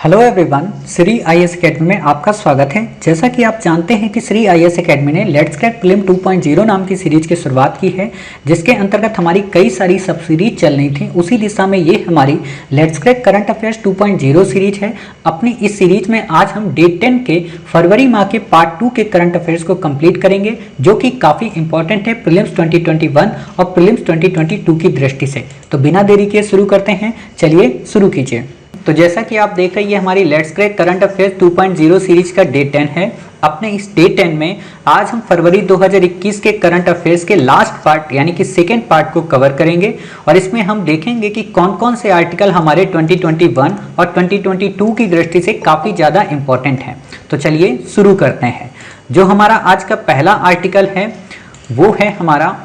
Hello everyone, Shri IAS academy में आपका स्वागत है। जैसा कि आप जानते हैं कि श्री आईएएस एकेडमी ने लेट्स क्रैक प्रीलिम 2.0 नाम की सीरीज की शुरुआत की है, जिसके अंतर्गत हमारी कई सारी सब सीरीज चल रही थी। उसी दिशा में ये हमारी let's crack current affairs 2.0 series है। अपनी इस सीरीज में आज हम डे 10 के फरवरी माह के पार्ट 2 के करंट अफेयर्स को कंप्लीट करेंगे, जो कि काफ़ी इंपॉर्टेंट है प्रीलिम्स 2021 और प्रीलिम्स 2022 की दृष्टि से। तो बिना देरी के शुरू करते हैं, चलिए शुरू कीजिए। तो जैसा कि आप देख रहे हैं, ये हमारी let's crack current affairs 2.0 series का डे 10 है। अपने इस डे 10 में आज हम फरवरी 2021 के करंट अफेयर्स के लास्ट पार्ट यानी कि सेकेंड पार्ट को कवर करेंगे, और इसमें हम देखेंगे कि कौन कौन से आर्टिकल हमारे 2021 और 2022 की दृष्टि से काफ़ी ज़्यादा इंपॉर्टेंट हैं। तो चलिए शुरू करते हैं। जो हमारा आज का पहला आर्टिकल है वो है हमारा,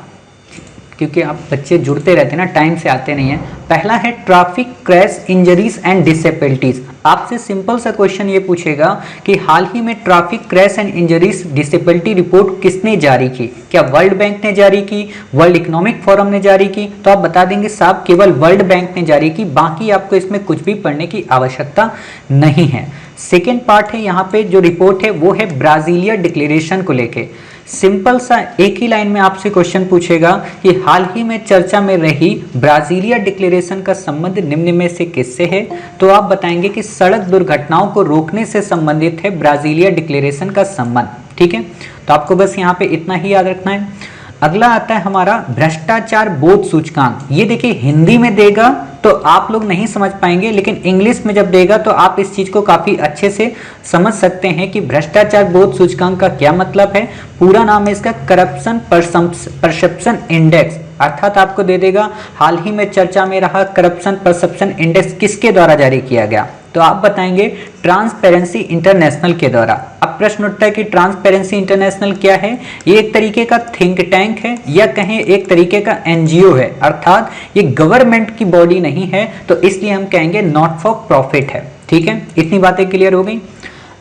क्योंकि आप बच्चे जुड़ते रहते हैं ना, टाइम से आते नहीं हैं। पहला है traffic crash injuries and disabilities. आपसे सिंपल सा क्वेश्चन ये पूछेगा कि हाल ही में traffic crash and injuries disability report किसने जारी की? क्या वर्ल्ड बैंक ने जारी की, वर्ल्ड इकोनॉमिक फोरम ने जारी की? तो आप बता देंगे साहब केवल वर्ल्ड बैंक ने जारी की, बाकी आपको इसमें कुछ भी पढ़ने की आवश्यकता नहीं है। सेकेंड पार्ट है, यहाँ पे जो रिपोर्ट है वो है ब्राजीलिया डिक्लेरेशन को लेके। सिंपल सा एक ही लाइन में आपसे क्वेश्चन पूछेगा कि हाल ही में चर्चा में रही ब्राजीलिया डिक्लेरेशन का संबंध निम्न में से किससे है? तो आप बताएंगे कि सड़क दुर्घटनाओं को रोकने से संबंधित है ब्राजीलिया डिक्लेरेशन का संबंध। ठीक है, तो आपको बस यहाँ पे इतना ही याद रखना है। अगला आता है हमारा भ्रष्टाचार बोध सूचकांक। ये देखिए हिंदी में देगा तो आप लोग नहीं समझ पाएंगे, लेकिन इंग्लिश में जब देगा तो आप इस चीज को काफी अच्छे से समझ सकते हैं कि भ्रष्टाचार बोध सूचकांक का क्या मतलब है। पूरा नाम है इसका करप्शन परसेप्शन इंडेक्स, अर्थात आपको दे देगा हाल ही में चर्चा में रहा करप्शन परसेप्शन इंडेक्स किसके द्वारा जारी किया गया? तो आप बताएंगे ट्रांसपेरेंसी इंटरनेशनल के द्वारा। अब प्रश्न उठता है कि ट्रांसपेरेंसी इंटरनेशनल क्या है? ये एक तरीके का थिंक टैंक है या कहें एक तरीके का एनजीओ है, अर्थात ये गवर्नमेंट की बॉडी नहीं है, तो इसलिए हम कहेंगे नॉट फॉर प्रॉफिट है। ठीक है, इतनी बातें क्लियर हो गई।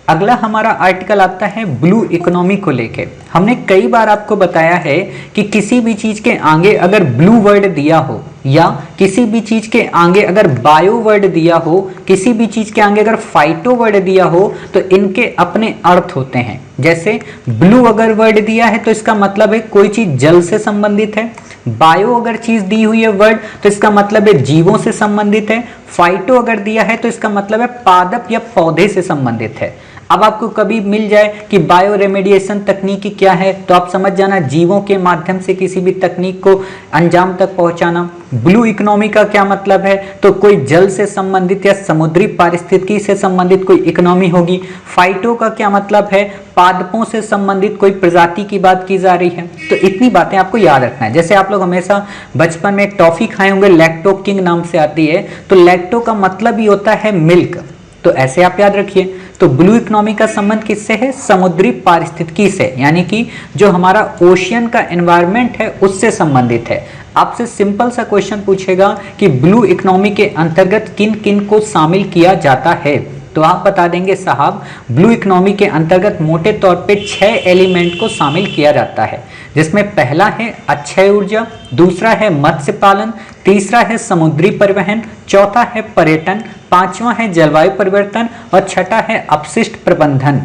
अगला हमारा आर्टिकल आता है ब्लू इकोनॉमी को लेके। हमने कई बार आपको बताया है कि किसी भी चीज के आगे अगर ब्लू वर्ड दिया हो या किसी भी चीज के आगे अगर बायो वर्ड दिया हो, किसी भी चीज के आगे अगर फाइटो वर्ड दिया हो, तो इनके अपने अर्थ होते हैं। जैसे ब्लू अगर वर्ड दिया है तो इसका मतलब है कोई चीज जल से संबंधित है। बायो अगर चीज दी हुई है वर्ड तो इसका मतलब है जीवों से संबंधित है। फाइटो अगर दिया है तो इसका मतलब है पादप या पौधे से संबंधित है। अब आपको कभी मिल जाए कि बायो रेमेडिएशन तकनीक क्या है, तो आप समझ जाना जीवों के माध्यम से किसी भी तकनीक को अंजाम तक पहुंचाना। ब्लू इकोनॉमी का क्या मतलब है? तो कोई जल से संबंधित या समुद्री पारिस्थितिकी से संबंधित कोई इकोनॉमी होगी। फाइटो का क्या मतलब है? पादपों से संबंधित कोई प्रजाति की बात की जा रही है। तो इतनी बातें आपको याद रखना है। जैसे आप लोग हमेशा बचपन में टॉफी खाए होंगे, लैक्टो किंग नाम से आती है, तो लैक्टो का मतलब ही होता है मिल्क, तो ऐसे आप याद रखिए। तो ब्लू इकोनॉमी का संबंध किससे है? समुद्री पारिस्थितिकी से, यानी कि जो हमारा ओशियन का एनवायरनमेंट है उससे संबंधित है। आपसे सिंपल सा क्वेश्चन पूछेगा कि ब्लू इकोनॉमी के अंतर्गत किन किन को शामिल किया जाता है? तो आप बता देंगे साहब ब्लू इकोनॉमी के अंतर्गत मोटे तौर पे 6 एलिमेंट को शामिल किया जाता है, जिसमें पहला है अक्षय ऊर्जा, दूसरा है मत्स्य पालन, तीसरा है समुद्री परिवहन, चौथा है पर्यटन, पांचवा है जलवायु परिवर्तन और छठा है अपशिष्ट प्रबंधन।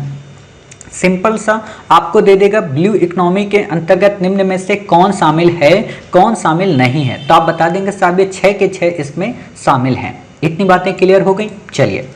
सिंपल सा आपको दे देगा ब्लू इकोनॉमी के अंतर्गत निम्न में से कौन शामिल है, कौन शामिल नहीं है। तो आप बता देंगे साहब ये 6 के 6 इसमें शामिल हैं। इतनी बातें क्लियर हो गई। चलिए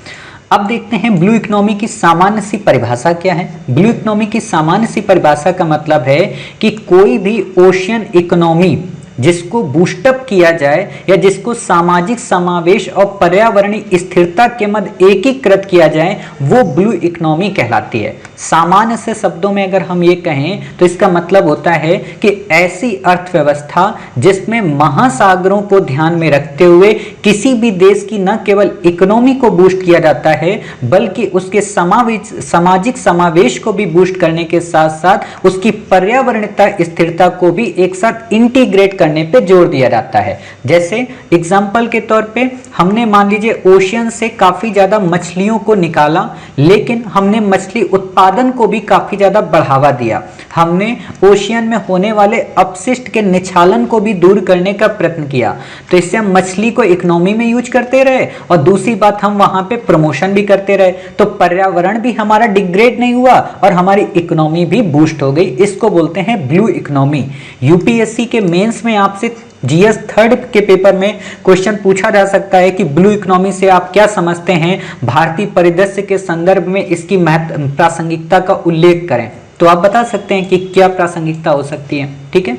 अब देखते हैं ब्लू इकोनॉमी की सामान्य सी परिभाषा क्या है। ब्लू इकोनॉमी की सामान्य सी परिभाषा का मतलब है कि कोई भी ओशियन इकोनॉमी जिसको बूस्टअप किया जाए या जिसको सामाजिक समावेश और पर्यावरणीय स्थिरता के मध्य एकीकृत किया जाए, वो ब्लू इकोनॉमी कहलाती है। सामान्य से शब्दों में अगर हम ये कहें तो इसका मतलब होता है कि ऐसी अर्थव्यवस्था जिसमें महासागरों को ध्यान में रखते हुए किसी भी देश की न केवल इकोनॉमी को बूस्ट किया जाता है, बल्कि उसके सामाजिक समावेश को भी बूस्ट करने के साथ साथ उसकी पर्यावरणीय स्थिरता को भी एक साथ इंटीग्रेट करने पे जोर दिया जाता है। जैसे एग्जाम्पल के तौर पे हमने मान लीजिए ओशियन से काफी ज्यादा मछलियों को निकाला, लेकिन हमने मछली उत्पादन को भी काफी ज्यादा बढ़ावा दिया। हमने ओशियन में होने वाले अपशिष्ट के निछालन को भी दूर करने का प्रयत्न किया। तो इससे हम मछली को इकोनॉमी में यूज करते रहे और दूसरी बात हम वहां पे प्रमोशन भी करते रहे, तो पर्यावरण भी हमारा डिग्रेड नहीं हुआ और हमारी इकोनॉमी भी बूस्ट हो गई। इसको बोलते हैं ब्लू इकोनॉमी। यूपीएससी के मेंस में आपसे जीएस थर्ड के पेपर में क्वेश्चन पूछा जा सकता है कि ब्लू इकोनॉमी से आप क्या समझते हैं, भारतीय परिदृश्य के संदर्भ में इसकी प्रासंगिकता का उल्लेख करें। तो आप बता सकते हैं कि क्या प्रासंगिकता हो सकती है। ठीक है,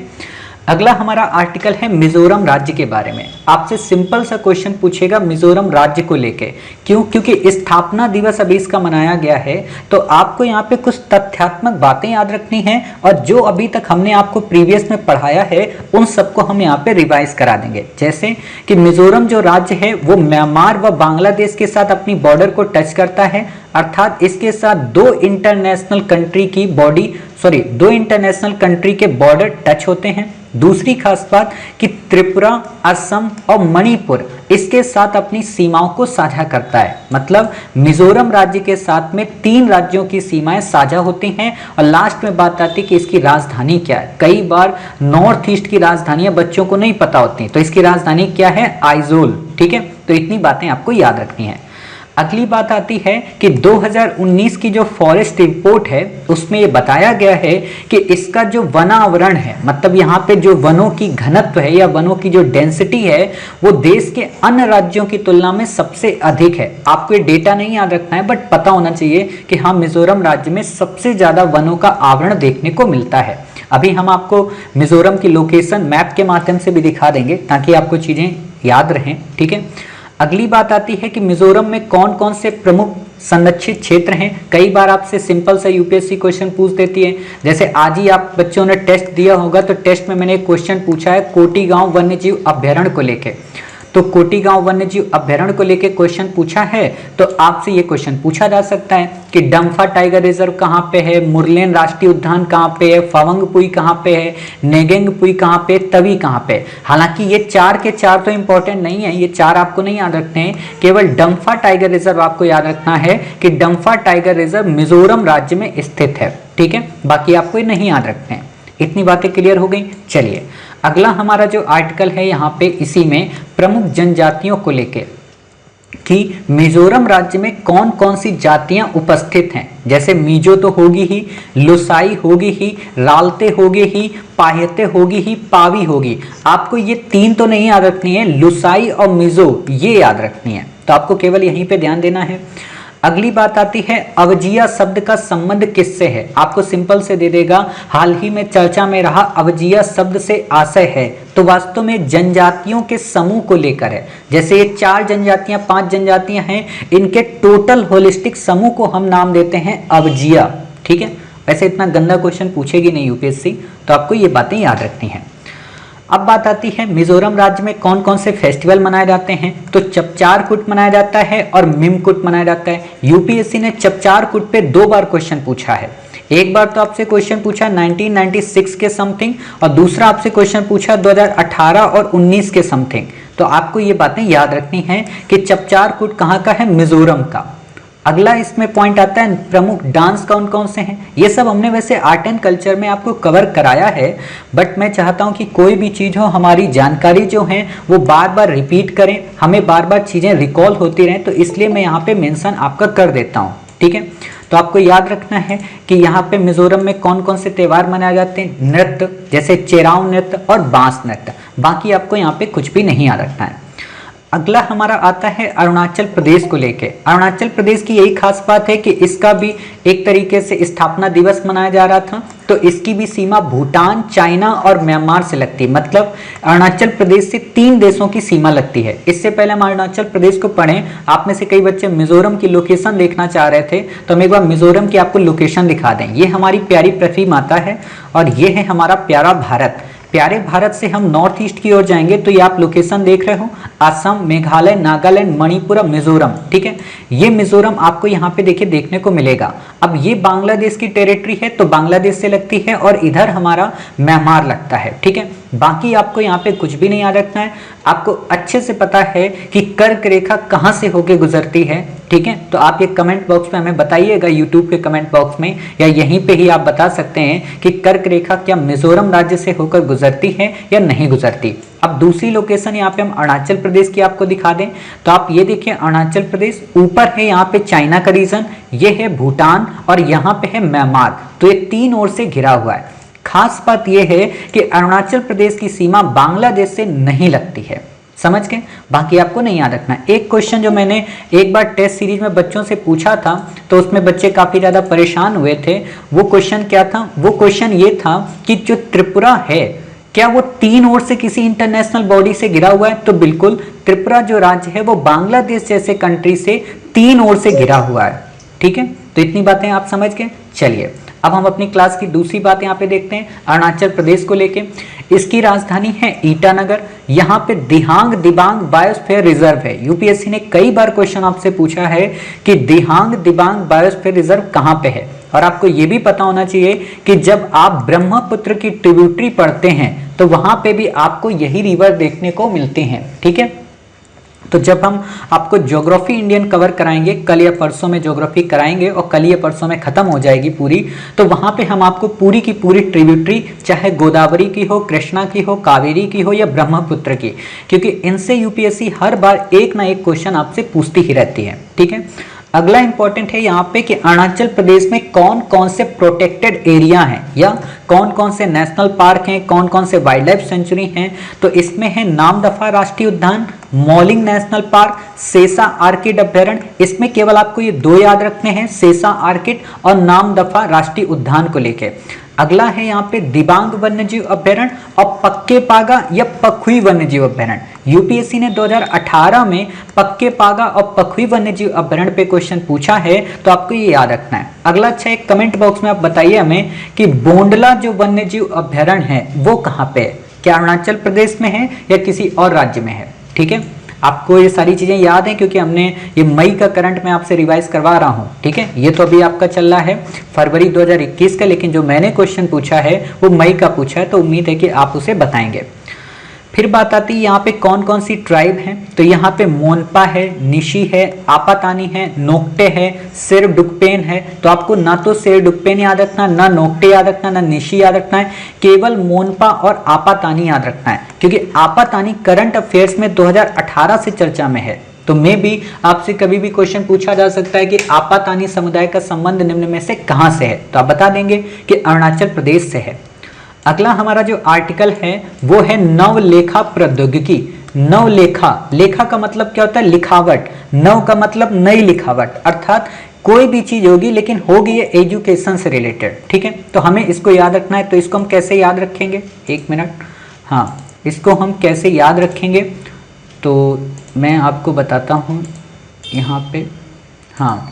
अगला हमारा आर्टिकल है मिजोरम राज्य के बारे में। आपसे सिंपल सा क्वेश्चन पूछेगा मिजोरम राज्य को लेके। क्यों? क्योंकि स्थापना दिवस अभी इसका मनाया गया है, तो आपको यहाँ पे कुछ तथ्यात्मक बातें याद रखनी है और जो अभी तक हमने आपको प्रीवियस में पढ़ाया है उन सबको हम यहाँ पे रिवाइज करा देंगे। जैसे कि मिजोरम जो राज्य है वो म्यांमार व बांग्लादेश के साथ अपनी बॉर्डर को टच करता है, अर्थात इसके साथ दो इंटरनेशनल कंट्री के बॉर्डर टच होते हैं। दूसरी खास बात कि त्रिपुरा, असम और मणिपुर इसके साथ अपनी सीमाओं को साझा करता है। मतलब मिजोरम राज्य के साथ में 3 राज्यों की सीमाएं साझा होती हैं। और लास्ट में बात आती है कि इसकी राजधानी क्या है। कई बार नॉर्थ ईस्ट की राजधानियां बच्चों को नहीं पता होती, तो इसकी राजधानी क्या है? आइजोल। ठीक है, तो इतनी बातें आपको याद रखनी है। अगली बात आती है कि 2019 की जो फॉरेस्ट रिपोर्ट है उसमें ये बताया गया है कि इसका जो वनावरण है, मतलब यहाँ पे जो वनों की घनत्व है या वनों की जो डेंसिटी है वो देश के अन्य राज्यों की तुलना में सबसे अधिक है। आपको ये डेटा नहीं याद रखना है, बट पता होना चाहिए कि हाँ, मिजोरम राज्य में सबसे ज्यादा वनों का आवरण देखने को मिलता है। अभी हम आपको मिजोरम की लोकेशन मैप के माध्यम से भी दिखा देंगे ताकि आपको चीजें याद रहें। ठीक है, अगली बात आती है कि मिजोरम में कौन कौन से प्रमुख संरक्षित क्षेत्र हैं। कई बार आपसे सिंपल सा यूपीएससी क्वेश्चन पूछ देती है। जैसे आज ही आप बच्चों ने टेस्ट दिया होगा, तो टेस्ट में मैंने एक क्वेश्चन पूछा है कोटी गांव वन्यजीव अभ्यारण्य को लेके। तो कोटी गांव वन्यजीव अभ्यारण्य को लेके क्वेश्चन पूछा है, तो आपसे ये क्वेश्चन पूछा जा सकता है कि डम्फा टाइगर रिजर्व कहाँ पे है, मुरलेन राष्ट्रीय उद्यान कहाँ पे है, फवंगपुई कहाँ पे है, नेगेंगपुई कहाँ पे, तवी कहाँ पे। हालांकि ये 4 के 4 तो इंपॉर्टेंट नहीं है, ये 4 आपको नहीं याद रखते हैं, केवल डम्फा टाइगर रिजर्व आपको याद रखना है कि डम्फा टाइगर रिजर्व मिजोरम राज्य में स्थित है। ठीक है, बाकी आपको ये नहीं याद रखते हैं। इतनी बातें क्लियर हो गई। चलिए अगला हमारा जो आर्टिकल है यहाँ पे इसी में प्रमुख जनजातियों को लेके कि मिजोरम राज्य में कौन कौन सी जातियां उपस्थित हैं। जैसे मीजो तो होगी ही, लुसाई होगी ही, रालते होगी ही, पाहेते होगी ही, पावी होगी। आपको ये 3 तो नहीं याद रखनी है, लुसाई और मिजो ये याद रखनी है, तो आपको केवल यहीं पे ध्यान देना है। अगली बात आती है अवजिया शब्द का संबंध किससे है। आपको सिंपल से दे देगा, हाल ही में चर्चा में रहा अवजिया शब्द से आशय है, तो वास्तव में जनजातियों के समूह को लेकर है। जैसे ये 4 जनजातियां 5 जनजातियां हैं, इनके टोटल होलिस्टिक समूह को हम नाम देते हैं अवजिया। ठीक है, वैसे इतना गंदा क्वेश्चन पूछेगी नहीं यूपीएससी, तो आपको ये बातें याद रखनी है। अब बात आती है मिजोरम राज्य में कौन कौन से फेस्टिवल मनाए जाते हैं। तो चपचार कुट मनाया जाता है और मिमकुट मनाया जाता है। यूपीएससी ने चपचार कुट पे 2 बार क्वेश्चन पूछा है। एक बार तो आपसे क्वेश्चन पूछा 1996 के समथिंग, और दूसरा आपसे क्वेश्चन पूछा 2018 और 19 के समथिंग। तो आपको ये बातें याद रखनी है कि चपचार कुट कहाँ का है, मिजोरम का। अगला इसमें पॉइंट आता है प्रमुख डांस कौन कौन से हैं। ये सब हमने वैसे आर्ट एंड कल्चर में आपको कवर कराया है, बट मैं चाहता हूँ कि कोई भी चीज़ हो, हमारी जानकारी जो है वो बार बार रिपीट करें, हमें बार बार चीज़ें रिकॉल होती रहें, तो इसलिए मैं यहाँ पे मेंशन आपका कर देता हूँ। ठीक है, तो आपको याद रखना है कि यहाँ पे मिजोरम में कौन कौन से त्यौहार मनाए जाते हैं। नृत्य जैसे चेराव नृत्य और बांस नृत्य, बाकी आपको यहाँ पे कुछ भी नहीं याद रखना है। अगला हमारा आता है अरुणाचल प्रदेश को लेके। अरुणाचल प्रदेश की यही खास बात है कि इसका भी एक तरीके से स्थापना दिवस मनाया जा रहा था, तो इसकी भी सीमा भूटान, चाइना और म्यांमार से लगती है। मतलब अरुणाचल प्रदेश से 3 देशों की सीमा लगती है। इससे पहले हम अरुणाचल प्रदेश को पढ़ें, आप में से कई बच्चे मिजोरम की लोकेशन देखना चाह रहे थे, तो हम एक बार मिजोरम की आपको लोकेशन दिखा दें। ये हमारी प्यारी पृथ्वी माता है और ये है हमारा प्यारा भारत। प्यारे भारत से हम नॉर्थ ईस्ट की ओर जाएंगे तो ये आप लोकेशन देख रहे हो, असम, मेघालय, नागालैंड, मणिपुर, मिजोरम। ठीक है, ये मिजोरम आपको यहाँ पे देखिए देखने को मिलेगा। अब ये बांग्लादेश की टेरिटरी है तो बांग्लादेश से लगती है, और इधर हमारा म्यांमार लगता है। ठीक है, बाकी आपको यहाँ पे कुछ भी नहीं याद रखना है, आपको अच्छे से पता है कि कर्क रेखा कहाँ से होके गुजरती है। ठीक है, तो आप ये कमेंट बॉक्स में हमें बताइएगा, यूट्यूब के कमेंट बॉक्स में, या यहीं पे ही आप बता सकते हैं कि कर्क रेखा क्या मिजोरम राज्य से होकर गुजरती है या नहीं गुजरती। अब दूसरी लोकेशन यहाँ पे हम अरुणाचल प्रदेश की आपको दिखा दें, तो आप ये देखिए अरुणाचल प्रदेश ऊपर है, यहाँ पे चाइना का रीजन, ये है भूटान और यहाँ पे है म्यांमार, तो ये तीन ओर से घिरा हुआ है। खास बात यह है कि अरुणाचल प्रदेश की सीमा बांग्लादेश से नहीं लगती है, समझ गए। बाकी आपको नहीं याद रखना। एक क्वेश्चन जो मैंने एक बार टेस्ट सीरीज में बच्चों से पूछा था, तो उसमें बच्चे काफी ज्यादा परेशान हुए थे। वो क्वेश्चन क्या था? वो क्वेश्चन ये था कि जो त्रिपुरा है, क्या वो तीन ओर से किसी इंटरनेशनल बॉडी से घिरा हुआ है? तो बिल्कुल, त्रिपुरा जो राज्य है वो बांग्लादेश जैसे कंट्री से तीन ओर से घिरा हुआ है। ठीक है, तो इतनी बातें आप समझ गए। चलिए अब हम अपनी क्लास की दूसरी बात यहाँ पे देखते हैं, अरुणाचल प्रदेश को लेके। इसकी राजधानी है ईटानगर। यहाँ पे दिहांग दिबांग बायोस्फीयर रिजर्व है। यूपीएससी ने कई बार क्वेश्चन आपसे पूछा है कि दिहांग दिबांग बायोस्फीयर रिजर्व कहाँ पे है, और आपको ये भी पता होना चाहिए कि जब आप ब्रह्मपुत्र की ट्रिब्यूटरी पढ़ते हैं तो वहां पे भी आपको यही रिवर देखने को मिलते हैं। ठीक है, तो जब हम आपको ज्योग्राफी इंडियन कवर कराएंगे, कल या परसों में ज्योग्राफी कराएंगे और कल या परसों में खत्म हो जाएगी पूरी, तो वहां पे हम आपको पूरी की पूरी ट्रिब्यूटरी, चाहे गोदावरी की हो, कृष्णा की हो, कावेरी की हो या ब्रह्मपुत्र की, क्योंकि इनसे यूपीएससी हर बार एक ना एक क्वेश्चन आपसे पूछती ही रहती है। ठीक है, अगला इंपॉर्टेंट है यहाँ पे कि अरुणाचल प्रदेश में कौन कौन से प्रोटेक्टेड एरिया हैं या कौन कौन से नेशनल पार्क हैं, कौन कौन से वाइल्ड लाइफ सेंचुरी हैं। तो इसमें है नामदफा राष्ट्रीय उद्यान, मॉलिंग नेशनल पार्क, सेसा आर्किड अभ्यारण्य। इसमें केवल आपको ये दो याद रखने हैं, सेसा आर्किड और नामदफा राष्ट्रीय उद्यान को लेके। अगला है यहाँ पे दिबांग वन्यजीव अभ्यारण्य और पक्के पागा या पखुई वन्यजीव अभ्यारण्य। यूपीएससी ने 2018 में पक्के पागा और पखुई वन्यजीव अभ्यारण्य पे क्वेश्चन पूछा है, तो आपको ये याद रखना है। अगला अच्छा, एक कमेंट बॉक्स में आप बताइए हमें कि बोंडला जो वन्यजीव अभ्यारण्य है वो कहाँ पे है, क्या अरुणाचल प्रदेश में है या किसी और राज्य में है। ठीक है, आपको ये सारी चीजें याद हैं क्योंकि हमने ये मई का करंट में आपसे रिवाइज करवा रहा हूँ। ठीक है, ये तो अभी आपका चल रहा है फरवरी 2021 का, लेकिन जो मैंने क्वेश्चन पूछा है वो मई का पूछा है, तो उम्मीद है कि आप उसे बताएंगे। फिर बात आती है यहाँ पे कौन कौन सी ट्राइब है, तो यहाँ पे मोनपा है, निशी है, आपातानी है, नोक्टे है, शेर डुकपेन है। तो आपको ना तो शेर डुकपेन याद रखना, ना नोक्टे याद रखना, ना निशी याद रखना है, केवल मोनपा और आपातानी याद रखना है, क्योंकि आपातानी करंट अफेयर्स में 2018 से चर्चा में है। तो मे भी आपसे कभी भी क्वेश्चन पूछा जा सकता है कि आपातानी समुदाय का संबंध निम्न में से कहाँ से है, तो आप बता देंगे कि अरुणाचल प्रदेश से है। अगला हमारा जो आर्टिकल है वो है नवलेखा प्रौद्योगिकी। नवलेखा, लेखा का मतलब क्या होता है? लिखावट। नव का मतलब नई लिखावट, अर्थात कोई भी चीज होगी लेकिन होगी ये एजुकेशन से रिलेटेड। ठीक है, तो हमें इसको याद रखना है। तो इसको हम कैसे याद रखेंगे, एक मिनट, हाँ, इसको हम कैसे याद रखेंगे तो मैं आपको बताता हूँ यहाँ पे। हाँ,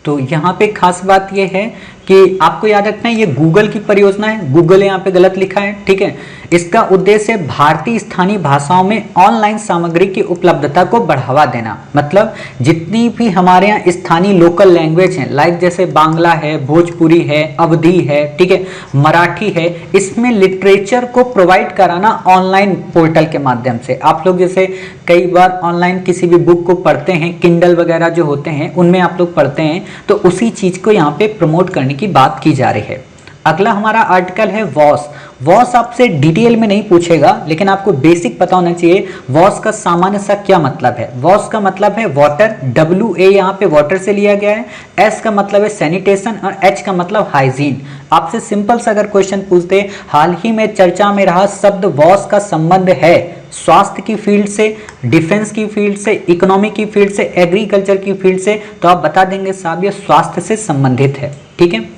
तो यहाँ पे खास बात ये है कि आपको याद रखना है ये गूगल की परियोजना है, गूगल यहाँ पे गलत लिखा है। ठीक है, इसका उद्देश्य भारतीय स्थानीय भाषाओं में ऑनलाइन सामग्री की उपलब्धता को बढ़ावा देना। मतलब जितनी भी हमारे यहाँ स्थानीय लोकल लैंग्वेज हैं, लाइक जैसे बांग्ला है, भोजपुरी है, अवधी है, ठीक है, मराठी है, इसमें लिटरेचर को प्रोवाइड कराना ऑनलाइन पोर्टल के माध्यम से। आप लोग जैसे कई बार ऑनलाइन किसी भी बुक को पढ़ते हैं, किंडल वगैरह जो होते हैं उनमें आप लोग पढ़ते हैं, तो उसी चीज को यहाँ पे प्रमोट करने की बात की जा रही है। अगला हमारा आर्टिकल है वॉस। वॉस आपसे डिटेल में नहीं पूछेगा, लेकिन आपको बेसिक पता होना चाहिए वॉस का सामान्य सा क्या मतलब है। वॉस का मतलब है वाटर, WA यहाँ पे वाटर से लिया गया है, S का मतलब है सैनिटेशन और H का मतलब हाइजीन। आपसे सिंपल सा अगर क्वेश्चन पूछते, हाल ही में चर्चा में रहा शब्द वॉस का संबंध है स्वास्थ्य की फील्ड से, डिफेंस की फील्ड से, इकोनॉमी की फील्ड से, एग्रीकल्चर की फील्ड से, तो आप बता देंगे साहब ये स्वास्थ्य से संबंधित है। ठीक है,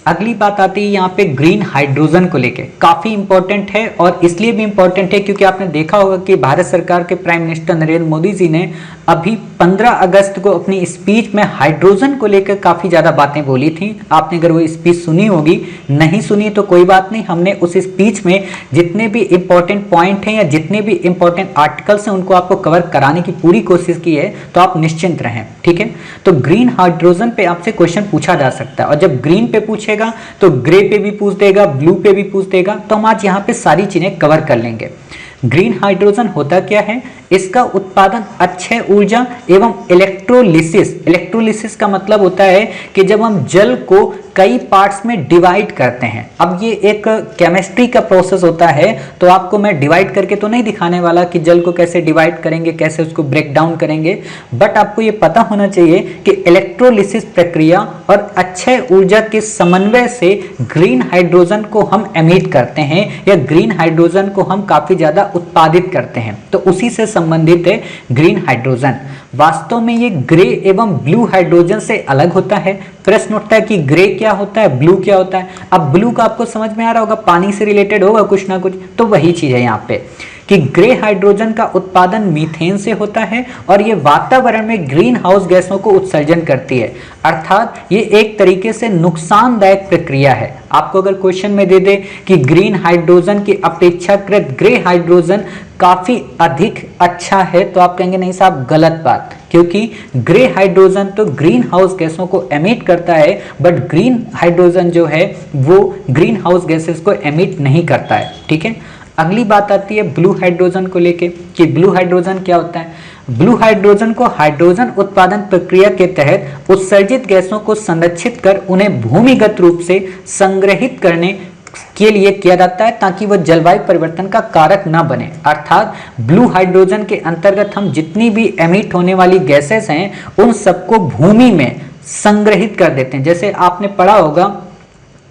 अगली बात आती है यहाँ पे ग्रीन हाइड्रोजन को लेके, काफी इंपॉर्टेंट है और इसलिए भी इंपॉर्टेंट है क्योंकि आपने देखा होगा कि भारत सरकार के प्राइम मिनिस्टर नरेंद्र मोदी जी ने अभी 15 अगस्त को अपनी स्पीच में हाइड्रोजन को लेकर काफी ज्यादा बातें बोली थी। आपने अगर वो स्पीच सुनी होगी, नहीं सुनी तो कोई बात नहीं, हमने उस स्पीच में जितने भी इंपॉर्टेंट पॉइंट हैं या जितने भी इंपॉर्टेंट आर्टिकल्स हैं उनको आपको कवर कराने की पूरी कोशिश की है, तो आप निश्चिंत रहें, ठीक है। तो ग्रीन हाइड्रोजन पे आपसे क्वेश्चन पूछा जा सकता है और जब ग्रीन पे पूछेगा तो ग्रे पे भी पूछ देगा, ब्लू पे भी पूछ देगा, तो हम आज यहाँ पे सारी चीजें कवर कर लेंगे। ग्रीन हाइड्रोजन होता क्या है? इसका उत्पादन अक्षय ऊर्जा एवं इलेक्ट्रोलिसिस, इलेक्ट्रोलिसिस का मतलब होता है कि जब हम जल को कई पार्ट्स में डिवाइड करते हैं। अब ये एक केमिस्ट्री का प्रोसेस होता है, तो आपको मैं डिवाइड करके तो नहीं दिखाने वाला कि जल को कैसे डिवाइड करेंगे, कैसे उसको ब्रेक डाउन करेंगे, बट आपको ये पता होना चाहिए कि इलेक्ट्रोलिसिस प्रक्रिया और अक्षय ऊर्जा के समन्वय से ग्रीन हाइड्रोजन को हम एमिट करते हैं या ग्रीन हाइड्रोजन को हम काफी ज्यादा उत्पादित करते हैं, तो उसी से संबंधित है ग्रीन हाइड्रोजन। वास्तव में ये ग्रे एवं ब्लू हाइड्रोजन से अलग होता है। प्रश्न उठता है कि ग्रे क्या होता है, ब्लू क्या होता है। अब ब्लू का आपको समझ में आ रहा होगा, पानी से रिलेटेड होगा कुछ ना कुछ, तो वही चीज है यहाँ पे कि ग्रे हाइड्रोजन का उत्पादन मीथेन से होता है और ये वातावरण में ग्रीन हाउस गैसों को उत्सर्जन करती है, अर्थात ये एक तरीके से नुकसानदायक प्रक्रिया है। आपको अगर क्वेश्चन में दे दे कि ग्रीन हाइड्रोजन की अपेक्षाकृत ग्रे हाइड्रोजन काफी अधिक अच्छा है, तो आप कहेंगे नहीं साहब गलत बात, क्योंकि ग्रे हाइड्रोजन तो ग्रीन हाउस गैसों को एमिट करता है, बट ग्रीन हाइड्रोजन जो है वो ग्रीन हाउस गैसेस को एमिट नहीं करता है, ठीक है। अगली बात आती है ब्लू हाइड्रोजन को लेके कि ब्लू हाइड्रोजन क्या होता है। ब्लू हाइड्रोजन को हाइड्रोजन उत्पादन प्रक्रिया के तहत उत्सर्जित गैसों को संरक्षित कर उन्हें भूमिगत रूप से संग्रहित करने के लिए किया जाता है ताकि वह जलवायु परिवर्तन का कारक न बने। अर्थात ब्लू हाइड्रोजन के अंतर्गत हम जितनी भी एमिट होने वाली गैसेस हैं उन सबको भूमि में संग्रहित कर देते हैं। जैसे आपने पढ़ा होगा,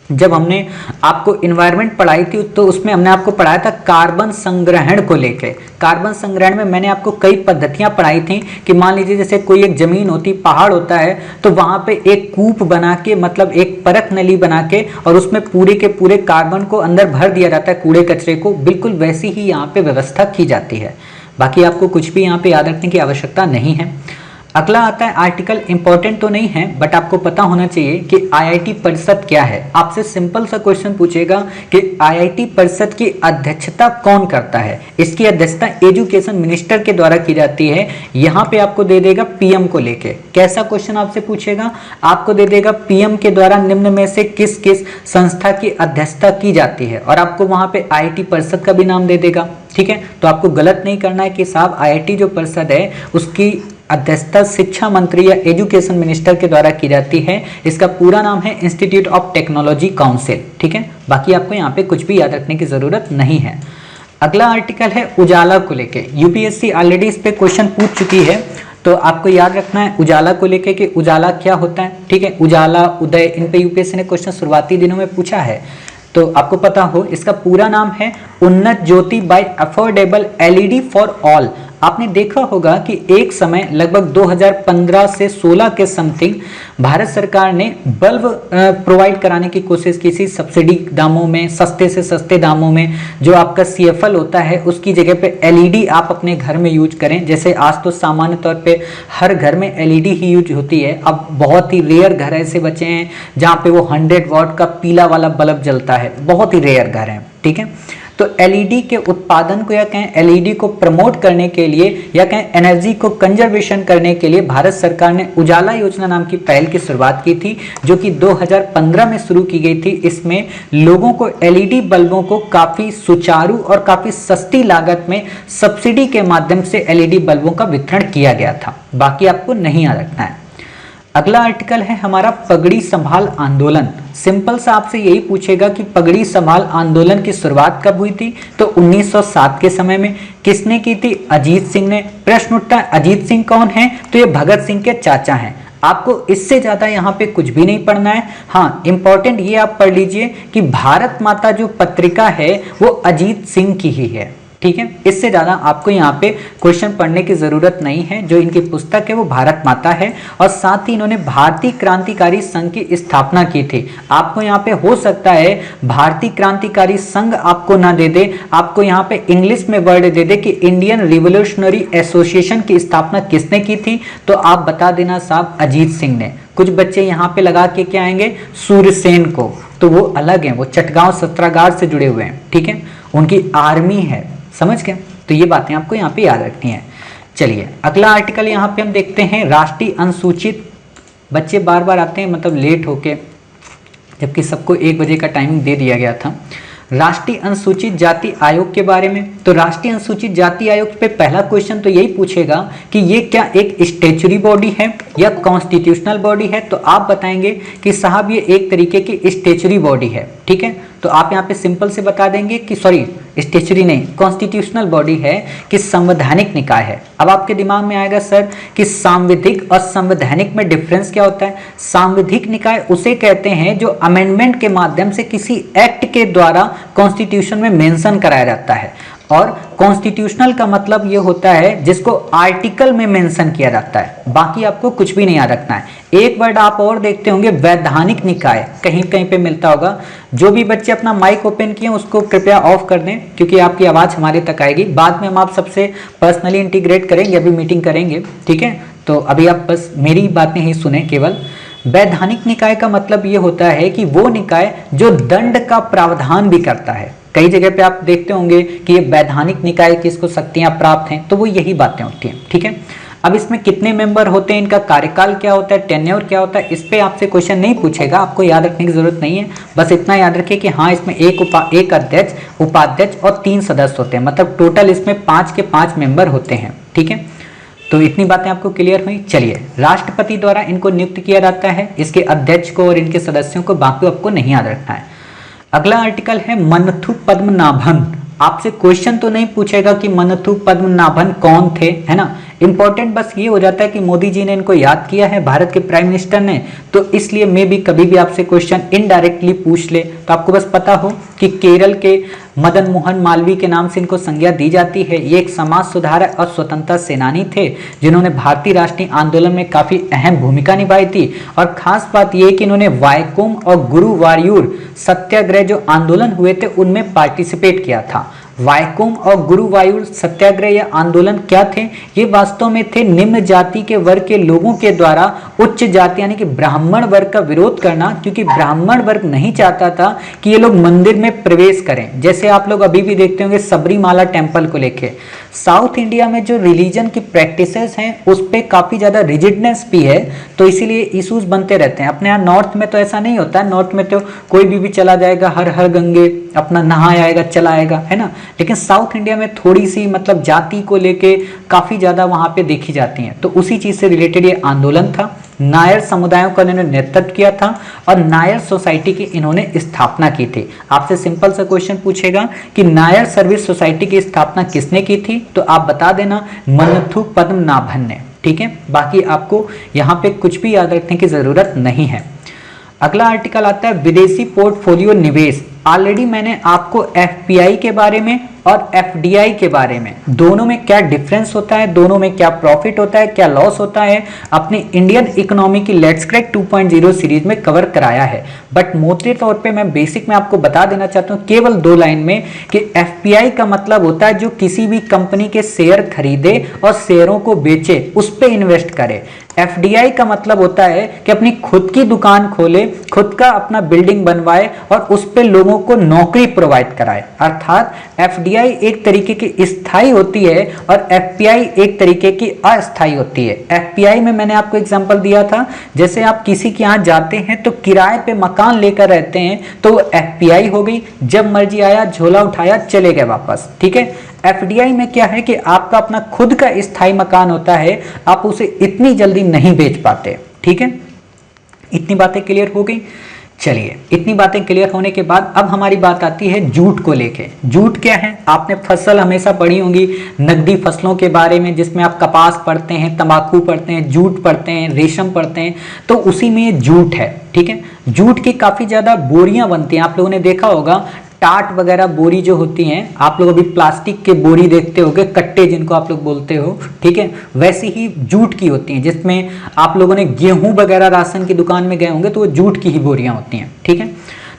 जब हमने आपको इन्वायरमेंट पढ़ाई थी तो उसमें हमने आपको पढ़ाया था कार्बन संग्रहण को लेके। कार्बन संग्रहण में मैंने आपको कई पद्धतियां पढ़ाई थी कि मान लीजिए जैसे कोई एक जमीन होती, पहाड़ होता है, तो वहां पे एक कूप बना के, मतलब एक परत नली बना के, और उसमें पूरे के पूरे कार्बन को अंदर भर दिया जाता है, कूड़े कचरे को। बिल्कुल वैसी ही यहाँ पे व्यवस्था की जाती है। बाकी आपको कुछ भी यहाँ पे याद रखने की आवश्यकता नहीं है। अगला आता है आर्टिकल, इंपॉर्टेंट तो नहीं है बट आपको पता होना चाहिए कि आईआईटी परिषद क्या है। आपसे सिंपल सा क्वेश्चन पूछेगा कि आईआईटी परिषद की अध्यक्षता कौन करता है। इसकी अध्यक्षता एजुकेशन मिनिस्टर के द्वारा की जाती है। यहाँ पे आपको दे देगा पीएम को लेके। कैसा क्वेश्चन आपसे पूछेगा? आपको दे देगा पीएम के द्वारा निम्न में से किस किस संस्था की अध्यक्षता की जाती है, और आपको वहां पे आईआईटी परिषद का भी नाम दे देगा, ठीक है। तो आपको गलत नहीं करना है कि साहब आईआईटी जो परिषद है उसकी अध्यक्षता शिक्षा मंत्री या एजुकेशन मिनिस्टर के द्वारा की जाती है। इसका पूरा नाम है इंस्टीट्यूट ऑफ टेक्नोलॉजी काउंसिल, ठीक है। बाकी आपको यहाँ पे कुछ भी याद रखने की जरूरत नहीं है। अगला आर्टिकल है उजाला को लेके। यूपीएससी ऑलरेडी इस पे क्वेश्चन पूछ चुकी है, तो आपको याद रखना है उजाला को लेके कि उजाला क्या होता है, ठीक है। उजाला, उदय, इन पे यूपीएससी ने क्वेश्चन शुरुआती दिनों में पूछा है, तो आपको पता हो। इसका पूरा नाम है Unnat Jyoti by affordable LED for all. आपने देखा होगा कि एक समय लगभग 2015 से 16 के समथिंग भारत सरकार ने बल्ब प्रोवाइड कराने की कोशिश की थी सब्सिडी दामों में, सस्ते से सस्ते दामों में। जो आपका सीएफएल होता है उसकी जगह पे एलईडी आप अपने घर में यूज करें। जैसे आज तो सामान्य तौर पे हर घर में एलईडी ही यूज होती है। अब बहुत ही रेयर घर ऐसे बचे हैं जहाँ पे वो 100 वॉट का पीला वाला बल्ब जलता है, बहुत ही रेयर घर है, ठीक है। तो एलईडी के उत्पादन को या कहें एलईडी को प्रमोट करने के लिए या कहें एनर्जी को कंजर्वेशन करने के लिए भारत सरकार ने उजाला योजना नाम की पहल की शुरुआत की थी, जो कि 2015 में शुरू की गई थी। इसमें लोगों को एलईडी बल्बों को काफी सुचारू और काफी सस्ती लागत में सब्सिडी के माध्यम से एलईडी बल्बों का वितरण किया गया था। बाकी आपको नहीं याद रखना है। अगला आर्टिकल है हमारा पगड़ी संभाल आंदोलन। सिंपल सा आपसे यही पूछेगा कि पगड़ी संभाल आंदोलन की शुरुआत कब हुई थी, तो 1907 के समय में। किसने की थी? अजीत सिंह ने। प्रश्न उठता है अजीत सिंह कौन है, तो ये भगत सिंह के चाचा हैं। आपको इससे ज्यादा यहाँ पे कुछ भी नहीं पढ़ना है। हाँ, इंपॉर्टेंट ये आप पढ़ लीजिए कि भारत माता जो पत्रिका है वो अजीत सिंह की ही है, ठीक है, इससे ज़्यादा आपको यहाँ पे क्वेश्चन पढ़ने की ज़रूरत नहीं है। जो इनकी पुस्तक है वो भारत माता है, और साथ ही इन्होंने भारतीय क्रांतिकारी संघ की स्थापना की थी। आपको यहाँ पे हो सकता है भारतीय क्रांतिकारी संघ आपको ना दे दे, आपको यहाँ पे इंग्लिश में वर्ड दे दे कि इंडियन रिवोल्यूशनरी एसोसिएशन की स्थापना किसने की थी, तो आप बता देना साहब अजीत सिंह ने। कुछ बच्चे यहाँ पे लगा के क्या आएंगे, सूर्यसेन को, तो वो अलग हैं, वो चटगांव सत्रागार से जुड़े हुए हैं, ठीक है, उनकी आर्मी है, समझ गए। तो ये बातें आपको यहाँ पे याद रखनी है। चलिए अगला आर्टिकल यहाँ पे हम देखते हैं, राष्ट्रीय अनुसूचित, बच्चे बार बार आते हैं मतलब लेट होके, जबकि सबको 1 बजे का टाइमिंग दे दिया गया था। राष्ट्रीय अनुसूचित जाति आयोग के बारे में, तो राष्ट्रीय अनुसूचित जाति आयोग पे पहला क्वेश्चन तो यही पूछेगा कि ये क्या एक स्टैच्यूटरी बॉडी है या कॉन्स्टिट्यूशनल बॉडी है, तो आप बताएंगे कि साहब ये एक तरीके की स्टैच्यूटरी बॉडी है, ठीक है। तो आप यहाँ पे सिंपल से बता देंगे कि सॉरी स्टैच्यूटरी नहीं, कॉन्स्टिट्यूशनल बॉडी है कि संवैधानिक निकाय है। अब आपके दिमाग में आएगा सर कि सांविधिक और संवैधानिक में डिफरेंस क्या होता है। सांविधिक निकाय उसे कहते हैं जो अमेंडमेंट के माध्यम से किसी एक्ट के द्वारा कॉन्स्टिट्यूशन में मेंशन कराया जाता है, और कॉन्स्टिट्यूशनल का मतलब ये होता है जिसको आर्टिकल में मेंशन किया जाता है। बाकी आपको कुछ भी नहीं याद रखना है। एक वर्ड आप और देखते होंगे, वैधानिक निकाय, कहीं कहीं पे मिलता होगा। जो भी बच्चे अपना माइक ओपन किए उसको कृपया ऑफ कर दें, क्योंकि आपकी आवाज़ हमारे तक आएगी। बाद में हम आप सबसे पर्सनली इंटीग्रेट करेंगे, अभी मीटिंग करेंगे, ठीक है। तो अभी आप बस मेरी बातें ही सुने केवल। वैधानिक निकाय का मतलब ये होता है कि वो निकाय जो दंड का प्रावधान भी करता है। कई जगह पे आप देखते होंगे कि ये वैधानिक निकाय किसको शक्तियां प्राप्त हैं, तो वो यही बातें होती हैं, ठीक है। अब इसमें कितने मेंबर होते हैं, इनका कार्यकाल क्या होता है, टेन्योर क्या होता है, इस पे आपसे क्वेश्चन नहीं पूछेगा, आपको याद रखने की जरूरत नहीं है। बस इतना याद रखिए कि हाँ इसमें एक अध्यक्ष, उपाध्यक्ष और 3 सदस्य होते हैं, मतलब टोटल इसमें 5 के 5 मेंबर होते हैं, ठीक है। तो इतनी बातें आपको क्लियर हुई। चलिए, राष्ट्रपति द्वारा इनको नियुक्त किया जाता है, इसके अध्यक्ष को और इनके सदस्यों को, बाकी आपको नहीं याद रखना है। अगला आर्टिकल है मन्नथु पद्मनाभन। आपसे क्वेश्चन तो नहीं पूछेगा कि मन्नथु पद्मनाभन कौन थे, है ना। इंपॉर्टेंट बस ये हो जाता है कि मोदी जी ने इनको याद किया है, भारत के प्राइम मिनिस्टर ने, तो इसलिए मे भी कभी भी आपसे क्वेश्चन इनडायरेक्टली पूछ ले, तो आपको बस पता हो कि केरल के मदन मोहन मालवीय के नाम से इनको संज्ञा दी जाती है। ये एक समाज सुधारक और स्वतंत्रता सेनानी थे, जिन्होंने भारतीय राष्ट्रीय आंदोलन में काफी अहम भूमिका निभाई थी। और खास बात यह कि इन्होंने वायकोम और गुरुवायूर सत्याग्रह जो आंदोलन हुए थे उनमें पार्टिसिपेट किया था। वायकोम और गुरुवायूर सत्याग्रह या आंदोलन क्या थे, ये वास्तव में थे निम्न जाति के वर्ग के लोगों के द्वारा उच्च जाति यानी कि ब्राह्मण वर्ग का विरोध करना, क्योंकि ब्राह्मण वर्ग नहीं चाहता था कि ये लोग मंदिर में प्रवेश करें। जैसे आप लोग अभी भी देखते होंगे सबरीमाला टेम्पल को लेके, साउथ इंडिया में जो रिलीजन की प्रैक्टिसेस हैं उस पर काफ़ी ज़्यादा रिजिडनेस भी है, तो इसीलिए इश्यूज बनते रहते हैं। अपने यहाँ नॉर्थ में तो ऐसा नहीं होता है, नॉर्थ में तो कोई भी चला जाएगा, हर हर गंगे अपना नहा आएगा, चला आएगा, है ना। लेकिन साउथ इंडिया में थोड़ी सी मतलब जाति को लेके काफ़ी ज़्यादा वहाँ पे देखी जाती हैं, तो उसी चीज़ से रिलेटेड ये आंदोलन था। नायर समुदायों का इन्होंने नेतृत्व किया था और नायर सोसाइटी की इन्होंने स्थापना की थी। आपसे सिंपल सा क्वेश्चन पूछेगा कि नायर सर्विस सोसाइटी की स्थापना किसने की थी, तो आप बता देना मन्नथु पद्मनाभन ने, ठीक है। बाकी आपको यहाँ पे कुछ भी याद रखने की जरूरत नहीं है। अगला आर्टिकल आता है विदेशी पोर्टफोलियो निवेश। ऑलरेडी मैंने आपको एफपीआई के बारे में और एफडीआई के बारे में, दोनों में क्या डिफरेंस होता है, दोनों में क्या प्रॉफिट होता है, क्या लॉस होता है, अपनी इंडियन इकोनॉमी की लेट्स क्रैक 2.0 सीरीज में कवर कराया है। बट मोटे तौर पे मैं बेसिक में आपको बता देना चाहता हूँ केवल 2 लाइन में कि एफपीआई का मतलब होता है जो किसी भी कंपनी के शेयर खरीदे और शेयरों को बेचे, उस पर इन्वेस्ट करे। एफडीआई का मतलब होता है कि अपनी खुद की दुकान खोले, खुद का अपना बिल्डिंग बनवाए और उस पे लोगों को नौकरी प्रोवाइड कराए। अर्थात एफडीआई एक तरीके की स्थायी होती है और एफपीआई एक तरीके की अस्थायी होती है। एफपीआई में मैंने आपको एग्जांपल दिया था, जैसे आप किसी के यहाँ जाते हैं तो किराए पे मकान लेकर रहते हैं, तो वो एफपीआई हो गई, जब मर्जी आया झोला उठाया चले गए वापस, ठीक है। एफडीआई में क्या है कि आपका अपना खुद का स्थायी मकान होता है, आप उसे इतनी जल्दी नहीं बेच पाते, ठीक है। इतनी बातें क्लियर हो गई। चलिए, इतनी बातें क्लियर होने के बाद अब हमारी बात आती है जूट को लेके। जूट क्या है, आपने फसल हमेशा पढ़ी होंगी नकदी फसलों के बारे में, जिसमें आप कपास पढ़ते हैं, तंबाकू पढ़ते हैं, जूट पढ़ते हैं, रेशम पढ़ते हैं, तो उसी में ये जूट है, ठीक है। जूट की काफ़ी ज़्यादा बोरियां बनती हैं, आप लोगों ने देखा होगा टाट वगैरह बोरी जो होती हैं, आप लोग अभी प्लास्टिक के बोरी देखते होंगे, कट्टे जिनको आप लोग बोलते हो, ठीक है, वैसी ही जूट की होती हैं, जिसमें आप लोगों ने गेहूं वगैरह राशन की दुकान में गए होंगे तो वो जूट की ही बोरियां होती हैं, ठीक है।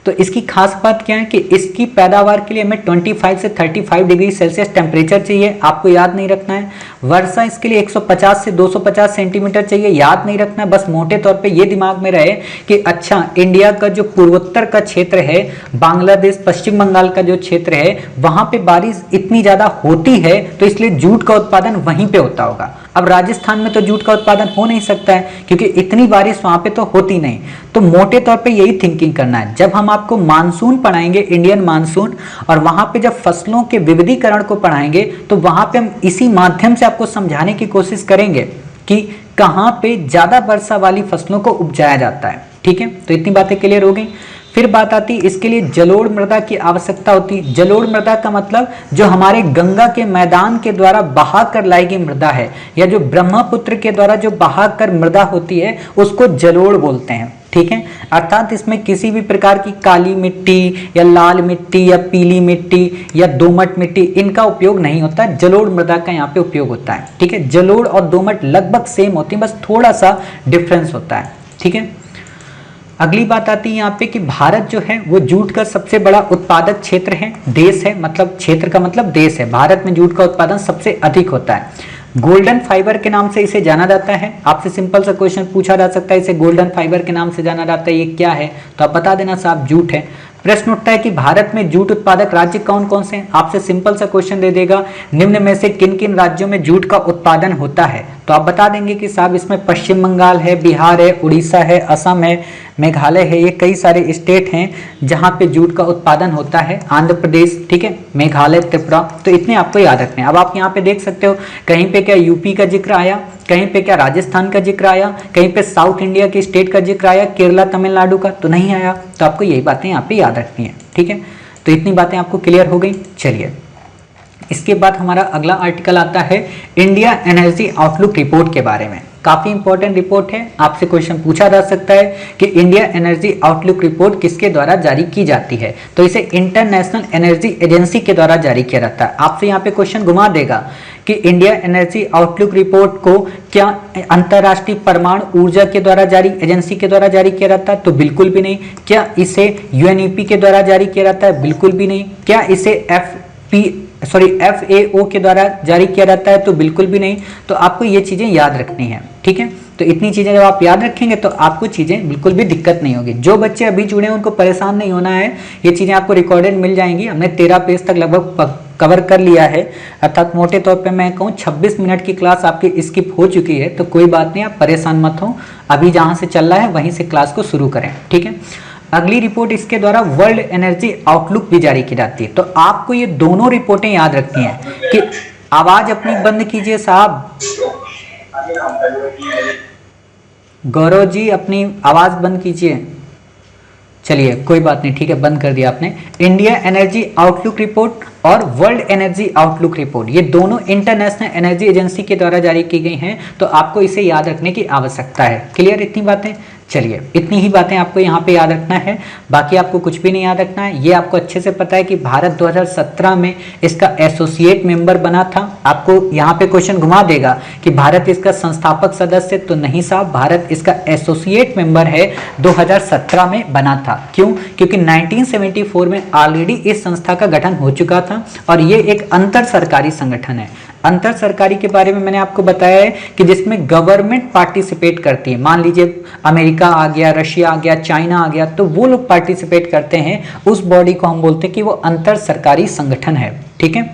तो इसकी खास बात क्या है कि इसकी पैदावार के लिए हमें 25 से 35 डिग्री सेल्सियस टेम्परेचर चाहिए, आपको याद नहीं रखना है। वर्षा इसके लिए 150 से 250 सेंटीमीटर चाहिए, याद नहीं रखना है, बस मोटे तौर पे ये दिमाग में रहे कि अच्छा इंडिया का जो पूर्वोत्तर का क्षेत्र है, बांग्लादेश पश्चिम बंगाल का जो क्षेत्र है, वहां पे बारिश इतनी ज्यादा होती है तो इसलिए जूट का उत्पादन वहीं पे होता होगा। अब राजस्थान में तो जूट का उत्पादन हो नहीं सकता है क्योंकि इतनी बारिश वहां पे तो होती नहीं। तो मोटे तौर पे यही थिंकिंग करना है। जब हम आपको मानसून पढ़ाएंगे, इंडियन मानसून, और वहां पे जब फसलों के विविधीकरण को पढ़ाएंगे तो वहां पे हम इसी माध्यम से आपको समझाने की कोशिश करेंगे कि कहां पे ज्यादा वर्षा वाली फसलों को उपजाया जाता है, ठीक है। तो इतनी बातें क्लियर हो गई। फिर बात आती इसके लिए जलोढ़ मृदा की आवश्यकता होती है। जलोढ़ मृदा का मतलब जो हमारे गंगा के मैदान के द्वारा बहा कर लाई गई मृदा है, या जो ब्रह्मपुत्र के द्वारा जो बहा कर मृदा होती है उसको जलोढ़ बोलते हैं, ठीक है। अर्थात इसमें किसी भी प्रकार की काली मिट्टी या लाल मिट्टी या पीली मिट्टी या दोमट मिट्टी, इनका उपयोग नहीं होता। जलोढ़ मृदा का यहाँ पे उपयोग होता है, ठीक है। जलोढ़ और दोमट लगभग सेम होती है, बस थोड़ा सा डिफरेंस होता है, ठीक है। अगली बात आती है यहाँ पे कि भारत जो है वो जूट का सबसे बड़ा उत्पादक क्षेत्र है, देश है, मतलब क्षेत्र का मतलब देश है। भारत में जूट का उत्पादन सबसे अधिक होता है। गोल्डन फाइबर के नाम से इसे जाना जाता है। आपसे सिंपल सा क्वेश्चन पूछा जा सकता है, इसे गोल्डन फाइबर के नाम से जाना जाता है, ये क्या है? तो आप बता देना साहब, जूट है। प्रश्न उठता है कि भारत में जूट उत्पादक राज्य कौन कौन से हैं? आपसे सिंपल सा क्वेश्चन दे देगा, निम्न में से किन किन राज्यों में जूट का उत्पादन होता है? तो आप बता देंगे कि साहब इसमें पश्चिम बंगाल है, बिहार है, उड़ीसा है, असम है, मेघालय है, ये कई सारे स्टेट हैं जहां पे जूट का उत्पादन होता है। आंध्र प्रदेश, ठीक है, मेघालय, त्रिपुरा। तो इतने आपको याद रखने हैं। अब आप यहाँ पे देख सकते हो कहीं पे क्या यूपी का जिक्र आया, कहीं पे क्या राजस्थान का जिक्र आया, कहीं पे साउथ इंडिया के स्टेट का जिक्र आया, केरला तमिलनाडु का तो नहीं आया। तो आपको यही बातें यहाँ पे याद रखनी है, ठीक है। तो इतनी बातें आपको क्लियर हो गई। चलिए, इसके बाद हमारा अगला आर्टिकल आता है इंडिया एनर्जी आउटलुक रिपोर्ट के बारे में। काफी इंपॉर्टेंट रिपोर्ट है, आपसे क्वेश्चन पूछा जा सकता है कि इंडिया एनर्जी आउटलुक रिपोर्ट किसके द्वारा जारी की जाती है? तो इसे इंटरनेशनल एनर्जी एजेंसी के द्वारा जारी किया जाता है। आपसे यहाँ पे क्वेश्चन घुमा देगा कि इंडिया एनर्जी आउटलुक रिपोर्ट को क्या अंतरराष्ट्रीय परमाणु ऊर्जा के द्वारा जारी, एजेंसी के द्वारा जारी किया जाता है? तो बिल्कुल भी नहीं। क्या इसे यूएनईपी के द्वारा जारी किया जाता है? बिल्कुल भी नहीं। क्या इसे FAO के द्वारा जारी किया जाता है? तो बिल्कुल भी नहीं। तो आपको ये चीजें याद रखनी है, ठीक है। तो इतनी चीजें जब आप याद रखेंगे तो आपको चीजें बिल्कुल भी दिक्कत नहीं होगी। जो बच्चे अभी जुड़े हैं उनको परेशान नहीं होना है, ये चीजें आपको रिकॉर्डेड मिल जाएंगी। हमने 13 पेज तक लगभग कवर कर लिया है, अर्थात मोटे तौर पे मैं कहूँ 26 मिनट की क्लास आपकी स्किप हो चुकी है। तो कोई बात नहीं, आप परेशान मत हो, अभी जहां से चल रहा है वहीं से क्लास को शुरू करें, ठीक है। अगली रिपोर्ट इसके द्वारा वर्ल्ड एनर्जी आउटलुक भी जारी की जाती है। तो आपको ये दोनों रिपोर्टें याद रखनी है कि आवाज अपनी बंद कीजिए साहब, गौरव जी अपनी आवाज बंद कीजिए। चलिए कोई बात नहीं, ठीक है, बंद कर दिया आपने। इंडिया एनर्जी आउटलुक रिपोर्ट और वर्ल्ड एनर्जी आउटलुक रिपोर्ट, ये दोनों इंटरनेशनल एनर्जी एजेंसी के द्वारा जारी की गई हैं। तो आपको इसे याद रखने की आवश्यकता है। क्लियर इतनी बातें? चलिए, इतनी ही बातें आपको यहाँ पे याद रखना है, बाकी आपको कुछ भी नहीं याद रखना है। ये आपको अच्छे से पता है कि भारत 2017 में इसका एसोसिएट मेंबर बना था। आपको यहाँ पे क्वेश्चन घुमा देगा कि भारत इसका संस्थापक सदस्य, तो नहीं साहब, भारत इसका एसोसिएट मेंबर है, 2017 में बना था। क्यों? क्योंकि 1974 में ऑलरेडी इस संस्था का गठन हो चुका था और ये एक अंतर सरकारी संगठन है। अंतर सरकारी के बारे में मैंने आपको बताया है कि जिसमें गवर्नमेंट पार्टिसिपेट करती है। मान लीजिए अमेरिका आ गया, रशिया आ गया, चाइना आ गया, तो वो लोग पार्टिसिपेट करते हैं। उस बॉडी को हम बोलते हैं कि वो अंतर सरकारी संगठन है, ठीक है।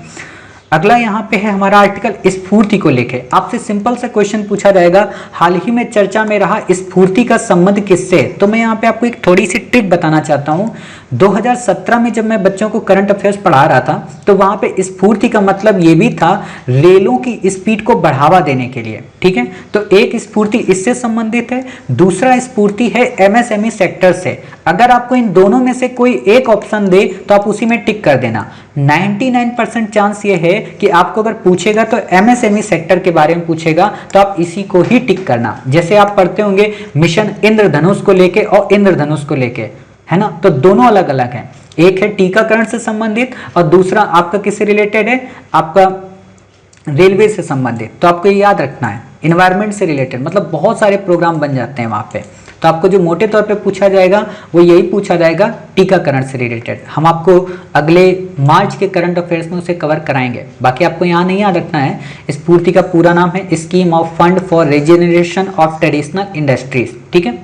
अगला यहाँ पे है हमारा आर्टिकल स्फूर्ति को लेके। आपसे सिंपल सा क्वेश्चन पूछा जाएगा, हाल ही में चर्चा में रहा स्फूर्ति का संबंध किससे? तो मैं यहाँ पे आपको एक थोड़ी सी ट्रिक बताना चाहता हूँ। 2017 में जब मैं बच्चों को करंट अफेयर्स पढ़ा रहा था तो वहां पे स्फूर्ति का मतलब ये भी था रेलों की स्पीड को बढ़ावा देने के लिए, ठीक है। तो एक स्फूर्ति इससे संबंधित है, दूसरा स्फूर्ति है एमएसएमई सेक्टर से। अगर आपको इन दोनों में से कोई एक ऑप्शन दे तो आप उसी में टिक कर देना। 99% चांस ये है कि आपको अगर पूछेगा तो एमएसएमई सेक्टर के बारे में पूछेगा तो आप इसी को ही टिक करना। जैसे आप पढ़ते होंगे मिशन इंद्रधनुष को लेके और इंद्रधनुष को लेके, है ना, तो दोनों अलग अलग हैं। एक है टीकाकरण से संबंधित और दूसरा आपका किससे रिलेटेड है, आपका रेलवे से संबंधित। तो आपको ये याद रखना है, इन्वायरमेंट से रिलेटेड, मतलब बहुत सारे प्रोग्राम बन जाते हैं वहाँ पे। तो आपको जो मोटे तौर पे पूछा जाएगा वो यही पूछा जाएगा, टीकाकरण से रिलेटेड। हम आपको अगले मार्च के करंट अफेयर्स में उसे कवर कराएंगे। बाकी आपको यहाँ नहीं याद रखना है, इस पूर्ति का पूरा नाम है scheme of fund for regeneration of traditional industries. ठीक है,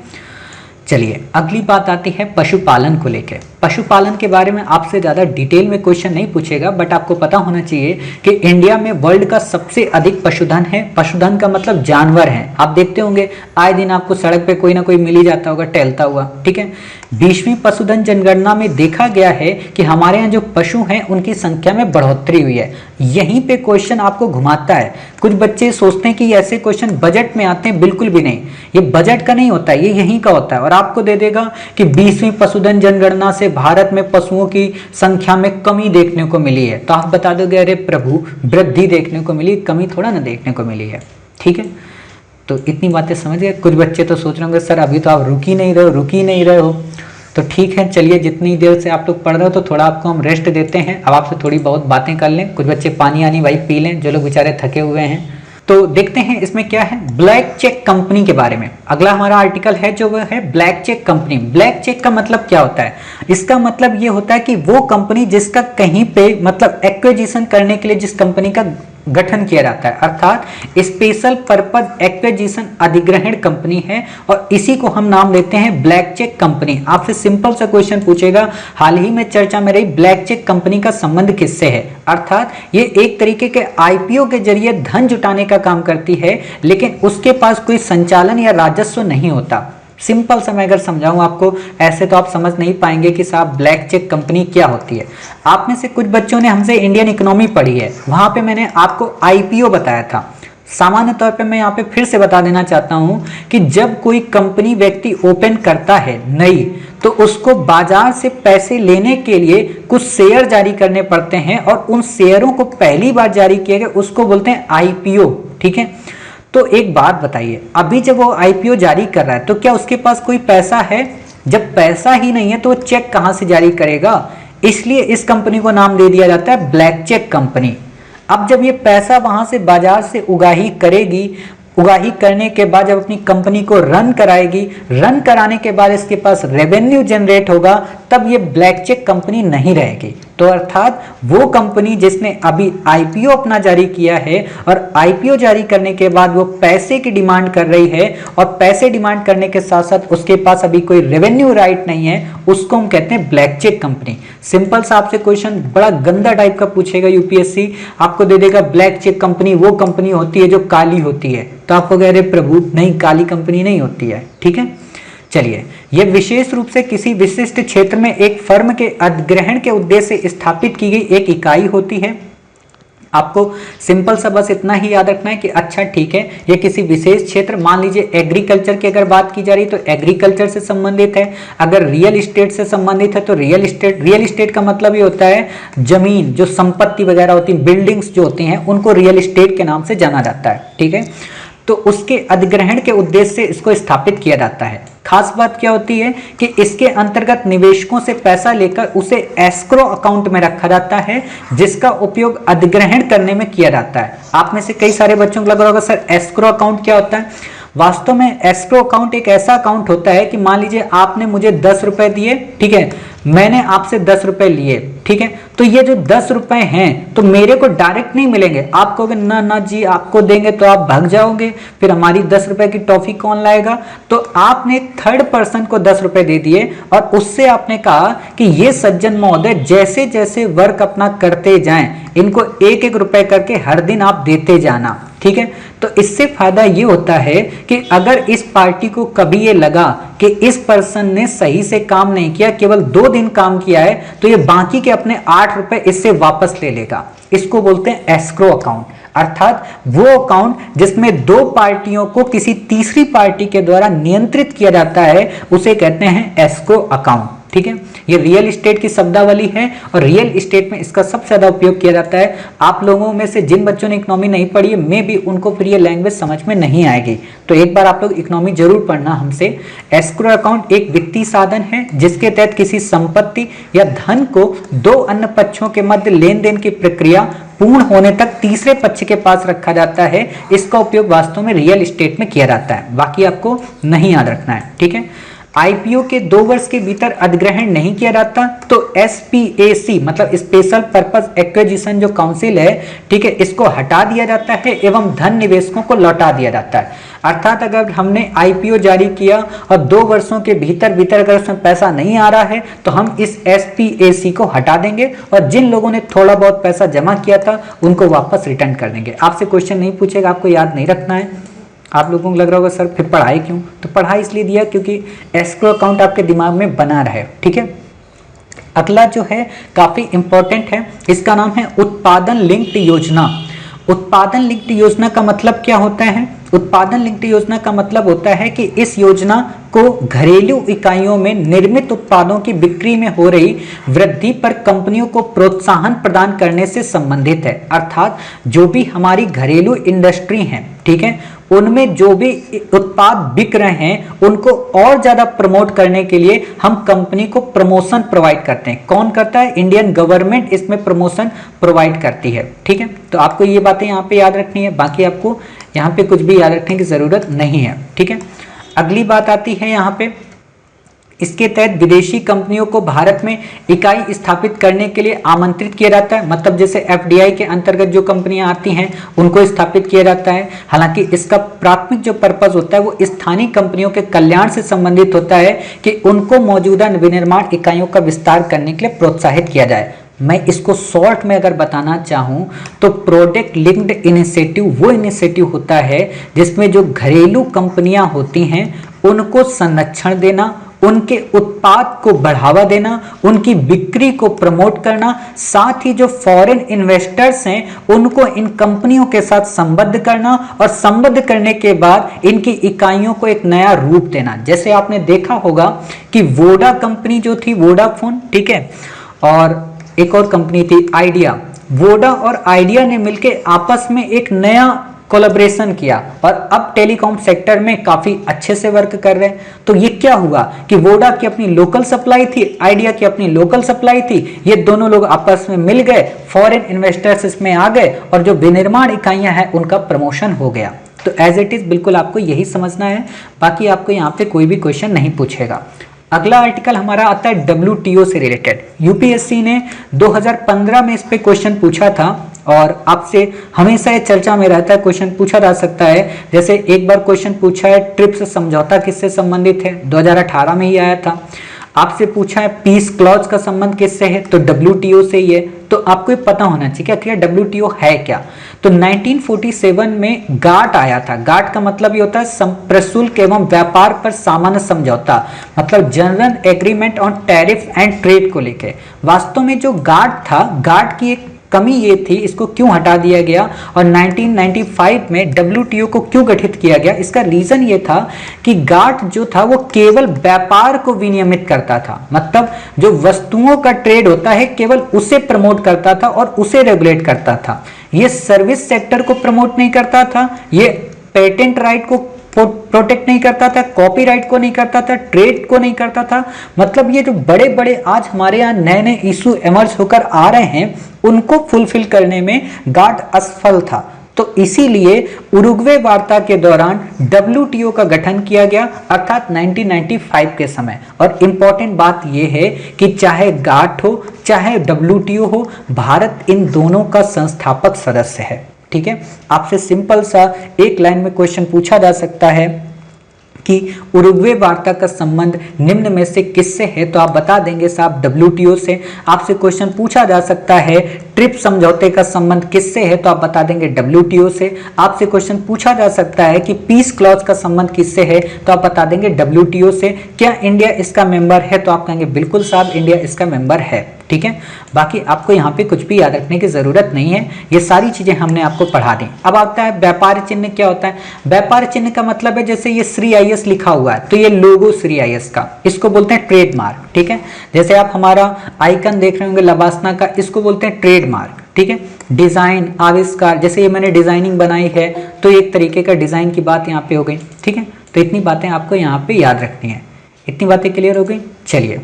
चलिए अगली बात आती है पशुपालन को लेकर। पशुपालन के बारे में आपसे ज़्यादा डिटेल में क्वेश्चन नहीं पूछेगा, बट आपको पता होना चाहिए कि इंडिया में वर्ल्ड का सबसे अधिक पशुधन है। पशुधन का मतलब जानवर है। आप देखते होंगे आए दिन आपको सड़क पे कोई ना कोई मिल ही जाता होगा टहलता हुआ। ठीक है, 20वीं पशुधन जनगणना में देखा गया है कि हमारे यहाँ जो पशु हैं उनकी संख्या में बढ़ोतरी हुई है। यहीं पे क्वेश्चन आपको घुमाता है। कुछ बच्चे सोचते हैं कि ऐसे क्वेश्चन बजट में आते हैं, बिल्कुल भी नहीं। ये बजट का नहीं होता है, ये यहीं का होता है। और आपको दे देगा कि 20वीं पशुधन जनगणना से भारत में पशुओं की संख्या में कमी देखने को मिली है। तो आप बता दोगे अरे प्रभु, वृद्धि देखने को मिली, कमी थोड़ा ना देखने को मिली है। ठीक है, तो इतनी बातें समझ गए। कुछ बच्चे तो सोच रहे होंगे सर अभी तो आप रुक ही नहीं रहे हो। तो ठीक है, चलिए जितनी देर से आप लोग पढ़ रहे हो तो थोड़ा आपको हम रेस्ट देते हैं। अब आपसे थोड़ी बहुत बातें कर लें। कुछ बच्चे पानी आनी भाई पी लें, जो लोग बेचारे थके हुए हैं। तो देखते हैं इसमें क्या है, ब्लैक चेक कंपनी के बारे में। अगला हमारा आर्टिकल है जो वो है blank cheque company. Blank cheque का मतलब क्या होता है? इसका मतलब ये होता है कि वो कंपनी जिसका कहीं पे मतलब एक्विजिशन करने के लिए जिस कंपनी का गठन किया जाता है, अर्थात स्पेशल पर्पज एक्विजिशन अधिग्रहण कंपनी है, और इसी को हम नाम देते हैं ब्लैक चेक कंपनी। आपसे सिंपल सा क्वेश्चन पूछेगा, हाल ही में चर्चा में रही ब्लैक चेक कंपनी का संबंध किससे है? अर्थात ये एक तरीके के आईपीओ के जरिए धन जुटाने का काम करती है, लेकिन उसके पास कोई संचालन या राजस्व नहीं होता। सिंपल सा मैं अगर समझाऊं आपको, ऐसे तो आप समझ नहीं पाएंगे कि साहब ब्लैक चेक कंपनी क्या होती है। आप में से कुछ बच्चों ने हमसे इंडियन इकोनॉमी पढ़ी है, वहां पे मैंने आपको आईपीओ बताया था। सामान्य तौर पे मैं यहाँ पे फिर से बता देना चाहता हूं कि जब कोई कंपनी व्यक्ति ओपन करता है नई, तो उसको बाजार से पैसे लेने के लिए कुछ शेयर जारी करने पड़ते हैं, और उन शेयरों को पहली बार जारी किया गया उसको बोलते हैं आईपीओ। ठीक है, तो एक बात बताइए, अभी जब वो आईपीओ जारी कर रहा है तो क्या उसके पास कोई पैसा है? जब पैसा ही नहीं है तो वो चेक कहां से जारी करेगा? इसलिए इस कंपनी को नाम दे दिया जाता है ब्लैक चेक कंपनी। अब जब ये पैसा वहां से बाजार से उगाही करेगी, उगाही करने के बाद जब अपनी कंपनी को रन कराएगी, रन कराने के बाद इसके पास रेवेन्यू जनरेट होगा, तब ये ब्लैक चेक कंपनी नहीं रहेगी। तो अर्थात वो कंपनी जिसने अभी आईपीओ अपना जारी किया है, और आईपीओ जारी करने के बाद वो पैसे की डिमांड कर रही है, और पैसे डिमांड करने के साथ साथ उसके पास अभी कोई रेवेन्यू राइट नहीं है, उसको हम कहते हैं ब्लैक चेक कंपनी। सिंपल सा आपसे क्वेश्चन बड़ा गंदा टाइप का पूछेगा यूपीएससी, आपको दे देगा ब्लैक चेक कंपनी वो कंपनी होती है जो काली होती है। तो आप कहोगे अरे प्रभु नहीं, काली कंपनी नहीं होती है। ठीक है, चलिए, यह विशेष रूप से किसी विशिष्ट क्षेत्र में एक फर्म के अधिग्रहण के उद्देश्य से स्थापित की गई एक इकाई होती है। आपको सिंपल सा बस इतना ही याद रखना है कि अच्छा ठीक है, ये किसी विशेष क्षेत्र, मान लीजिए एग्रीकल्चर की अगर बात की जा रही है तो एग्रीकल्चर से संबंधित है, अगर रियल इस्टेट से संबंधित है तो रियल इस्टेट का मतलब ये होता है जमीन, जो संपत्ति वगैरह होती है, बिल्डिंग्स जो होती हैं, उनको रियल इस्टेट के नाम से जाना जाता है। ठीक है, तो उसके अधिग्रहण के उद्देश्य से इसको स्थापित किया जाता है। खास बात क्या होती है कि इसके अंतर्गत निवेशकों से पैसा लेकर उसे एस्क्रो अकाउंट में रखा जाता है, जिसका उपयोग अधिग्रहण करने में किया जाता है। आप में से कई सारे बच्चों को लग रहा होगा सर एस्क्रो अकाउंट क्या होता है? वास्तव में एस्क्रो अकाउंट एक ऐसा अकाउंट होता है कि मान लीजिए आपने मुझे 10 रुपए दिए, ठीक है, मैंने आपसे 10 रुपए लिए, ठीक है, तो ये जो 10 रुपए हैं तो मेरे को डायरेक्ट नहीं मिलेंगे। आप कहोगे ना ना जी आपको देंगे तो आप भाग जाओगे, फिर हमारी 10 रुपए की टॉफी कौन लाएगा? तो आपने एक थर्ड पर्सन को 10 रुपए दे दिए, और उससे आपने कहा कि ये सज्जन महोदय जैसे जैसे वर्क अपना करते जाएं, इनको 1-1 रुपए करके हर दिन आप देते जाना। ठीक है, तो इससे फायदा ये होता है कि अगर इस पार्टी को कभी ये लगा कि इस पर्सन ने सही से काम नहीं किया, केवल 2 दिन काम किया है, तो ये बाकी के अपने 8 रुपए इससे वापस ले लेगा। इसको बोलते हैं एस्क्रो अकाउंट, अर्थात वो अकाउंट जिसमें 2 पार्टियों को किसी तीसरी पार्टी के द्वारा नियंत्रित किया जाता है, उसे कहते हैं एस्क्रो अकाउंट। ठीक है, ये रियल एस्टेट की शब्दावली है और रियल एस्टेट में इसका सबसे ज्यादा उपयोग किया जाता है। आप लोगों में से जिन बच्चों ने इकोनॉमी नहीं पढ़ी है, मे भी उनको फिर ये लैंग्वेज समझ में नहीं आएगी, तो एक बार आप लोग इकोनॉमी जरूर पढ़ना हमसे। एस्क्रो अकाउंट एक वित्तीय साधन है जिसके तहत किसी संपत्ति या धन को दो अन्य पक्षों के मध्य लेन देन की प्रक्रिया पूर्ण होने तक तीसरे पक्ष के पास रखा जाता है। इसका उपयोग वास्तव में रियल एस्टेट में किया जाता है, बाकी आपको नहीं याद रखना है, ठीक है। आईपीओ के 2 वर्ष के भीतर अधिग्रहण नहीं किया जाता तो एसपीएसी मतलब स्पेशल पर्पस एक्विजिशन जो काउंसिल है, ठीक है, इसको हटा दिया जाता है एवं धन निवेशकों को लौटा दिया जाता है। अर्थात अगर हमने आईपीओ जारी किया और 2 वर्षों के भीतर अगर उसमें पैसा नहीं आ रहा है तो हम इस एसपीएसी को हटा देंगे और जिन लोगों ने थोड़ा बहुत पैसा जमा किया था उनको वापस रिटर्न कर देंगे। आपसे क्वेश्चन नहीं पूछेगा, आपको याद नहीं रखना है। आप लोगों को लग रहा होगा सर फिर पढ़ाई क्यों, तो पढ़ाई इसलिए दिया क्योंकि एस्क्रो अकाउंट आपके दिमाग में बना रहे, ठीक है। अगला जो है काफी इंपॉर्टेंट है, इसका नाम है उत्पादन लिंक्ड योजना। उत्पादन लिंक्ड योजना का मतलब क्या होता है? उत्पादन लिंक्ड योजना का मतलब होता है कि इस योजना को घरेलू इकाइयों में निर्मित उत्पादों की बिक्री में हो रही वृद्धि पर कंपनियों को प्रोत्साहन प्रदान करने से संबंधित है। अर्थात जो भी हमारी घरेलू इंडस्ट्री है, ठीक है, उनमें जो भी उत्पाद बिक रहे हैं उनको और ज्यादा प्रमोट करने के लिए हम कंपनी को प्रमोशन प्रोवाइड करते हैं। कौन करता है? इंडियन गवर्नमेंट इसमें प्रमोशन प्रोवाइड करती है, ठीक है। तो आपको ये बातें यहाँ पे याद रखनी है, बाकी आपको यहाँ पे कुछ भी याद रखने की जरूरत नहीं है, ठीक है। अगली बात आती है यहाँ पे, इसके तहत विदेशी कंपनियों को भारत में इकाई स्थापित करने के लिए आमंत्रित किया जाता है। मतलब जैसे एफडीआई के अंतर्गत जो कंपनियां आती हैं उनको स्थापित किया जाता है। हालांकि इसका प्राथमिक जो पर्पस होता है वो स्थानीय कंपनियों के कल्याण से संबंधित होता है कि उनको मौजूदा विनिर्माण इकाइयों का विस्तार करने के लिए प्रोत्साहित किया जाए। मैं इसको शॉर्ट में अगर बताना चाहूं तो प्रोडक्ट लिंक्ड इनिशिएटिव वो इनिशिएटिव होता है जिसमें जो घरेलू कंपनियां होती हैं उनको संरक्षण देना, उनके उत्पाद को बढ़ावा देना, उनकी बिक्री को प्रमोट करना, साथ ही जो फॉरेन इन्वेस्टर्स हैं उनको इन कंपनियों के साथ संबद्ध करना और संबद्ध करने के बाद इनकी इकाइयों को एक नया रूप देना। जैसे आपने देखा होगा कि वोडा कंपनी जो थी, वोडाफोन, ठीक है, और एक और कंपनी थी आइडिया। वोडा और आइडिया ने मिलकर आपस में एक नया कोलैबोरेशन किया और अब टेलीकॉम सेक्टर में काफी अच्छे से वर्क कर रहे हैं। तो ये क्या हुआ कि वोडा की अपनी लोकल सप्लाई थी, आइडिया की अपनी लोकल सप्लाई थी, ये दोनों लोग आपस में मिल गए, फॉरेन इन्वेस्टर्स इसमें आ गए और जो विनिर्माण इकाइयां हैं उनका प्रमोशन हो गया। तो एज इट इज बिल्कुल आपको यही समझना है, बाकी आपको यहाँ पे कोई भी क्वेश्चन नहीं पूछेगा। अगला आर्टिकल हमारा आता है WTO से रिलेटेड। यूपीएससी ने 2015 में इस पे क्वेश्चन पूछा था और आपसे हमेशा ये चर्चा में रहता है, क्वेश्चन पूछा जा सकता है। जैसे एक बार क्वेश्चन पूछा है ट्रिप्स समझौता किससे संबंधित है, 2018 में ही आया था। आपसे पूछा है पीस क्लॉज का संबंध किससे है, तो WTO से ही है। तो आपको ये पता होना चाहिए कि WTO है क्या। तो 1947 में गाट आया था। गाट का मतलब ये होता है प्रशुल्क एवं व्यापार पर सामान्य समझौता, मतलब general agreement on tariff and trade को लेके। वास्तव में जो गाट था, गाट की एक कमी ये थी, इसको क्यों हटा दिया गया और 1995 में WTO को क्यों गठित किया गया, इसका रीजन ये था कि गाट जो था वो केवल व्यापार को विनियमित करता था। मतलब जो वस्तुओं का ट्रेड होता है केवल उसे प्रमोट करता था और उसे रेगुलेट करता था। ये सर्विस सेक्टर को प्रमोट नहीं करता था, ये पेटेंट राइट को प्रोटेक्ट नहीं करता था, कॉपीराइट को नहीं करता था, ट्रेड को नहीं करता था। मतलब ये जो बड़े बड़े आज हमारे यहाँ नए नए इशू इमर्ज होकर आ रहे हैं उनको फुलफिल करने में गाट असफल था। तो इसीलिए उरुग्वे वार्ता के दौरान WTO का गठन किया गया, अर्थात 1995 के समय। और इंपॉर्टेंट बात यह है कि चाहे गाट हो चाहे WTO हो, भारत इन दोनों का संस्थापक सदस्य है। ठीक है, आपसे सिंपल सा एक लाइन में क्वेश्चन पूछा जा सकता है कि उरुग्वे वार्ता का संबंध निम्न में से किससे है, तो आप बता देंगे साहब WTO से। आपसे क्वेश्चन पूछा जा सकता है ट्रिप्स समझौते का संबंध किससे है, तो आप बता देंगे WTO से। आपसे क्वेश्चन पूछा जा सकता है कि पीस क्लॉज का संबंध किससे है, तो आप बता देंगे WTO से। क्या इंडिया इसका मेंबर है, तो आप कहेंगे बिल्कुल साहब इंडिया इसका मेंबर है। ठीक है। बाकी आपको यहाँ पे कुछ भी याद रखने की जरूरत नहीं है, ये सारी चीजें हमने आपको पढ़ा दी। अब आता है व्यापार चिन्ह क्या होता है। व्यापार चिन्ह का मतलब है जैसे ये श्री आईएएस लिखा हुआ है तो ये लोगो श्री आईएएस का, इसको बोलते हैं ट्रेडमार्क, ठीक है। जैसे आप हमारा आइकन देख रहे होंगे लबासना का, इसको बोलते हैं ट्रेडमार्क, ठीक है। डिजाइन, आविष्कार, जैसे ये मैंने डिजाइनिंग बनाई है तो एक तरीके का डिजाइन की बात यहाँ पे हो गई, ठीक है। तो इतनी बातें आपको यहाँ पे याद रखनी है। इतनी बातें क्लियर हो गई। चलिए,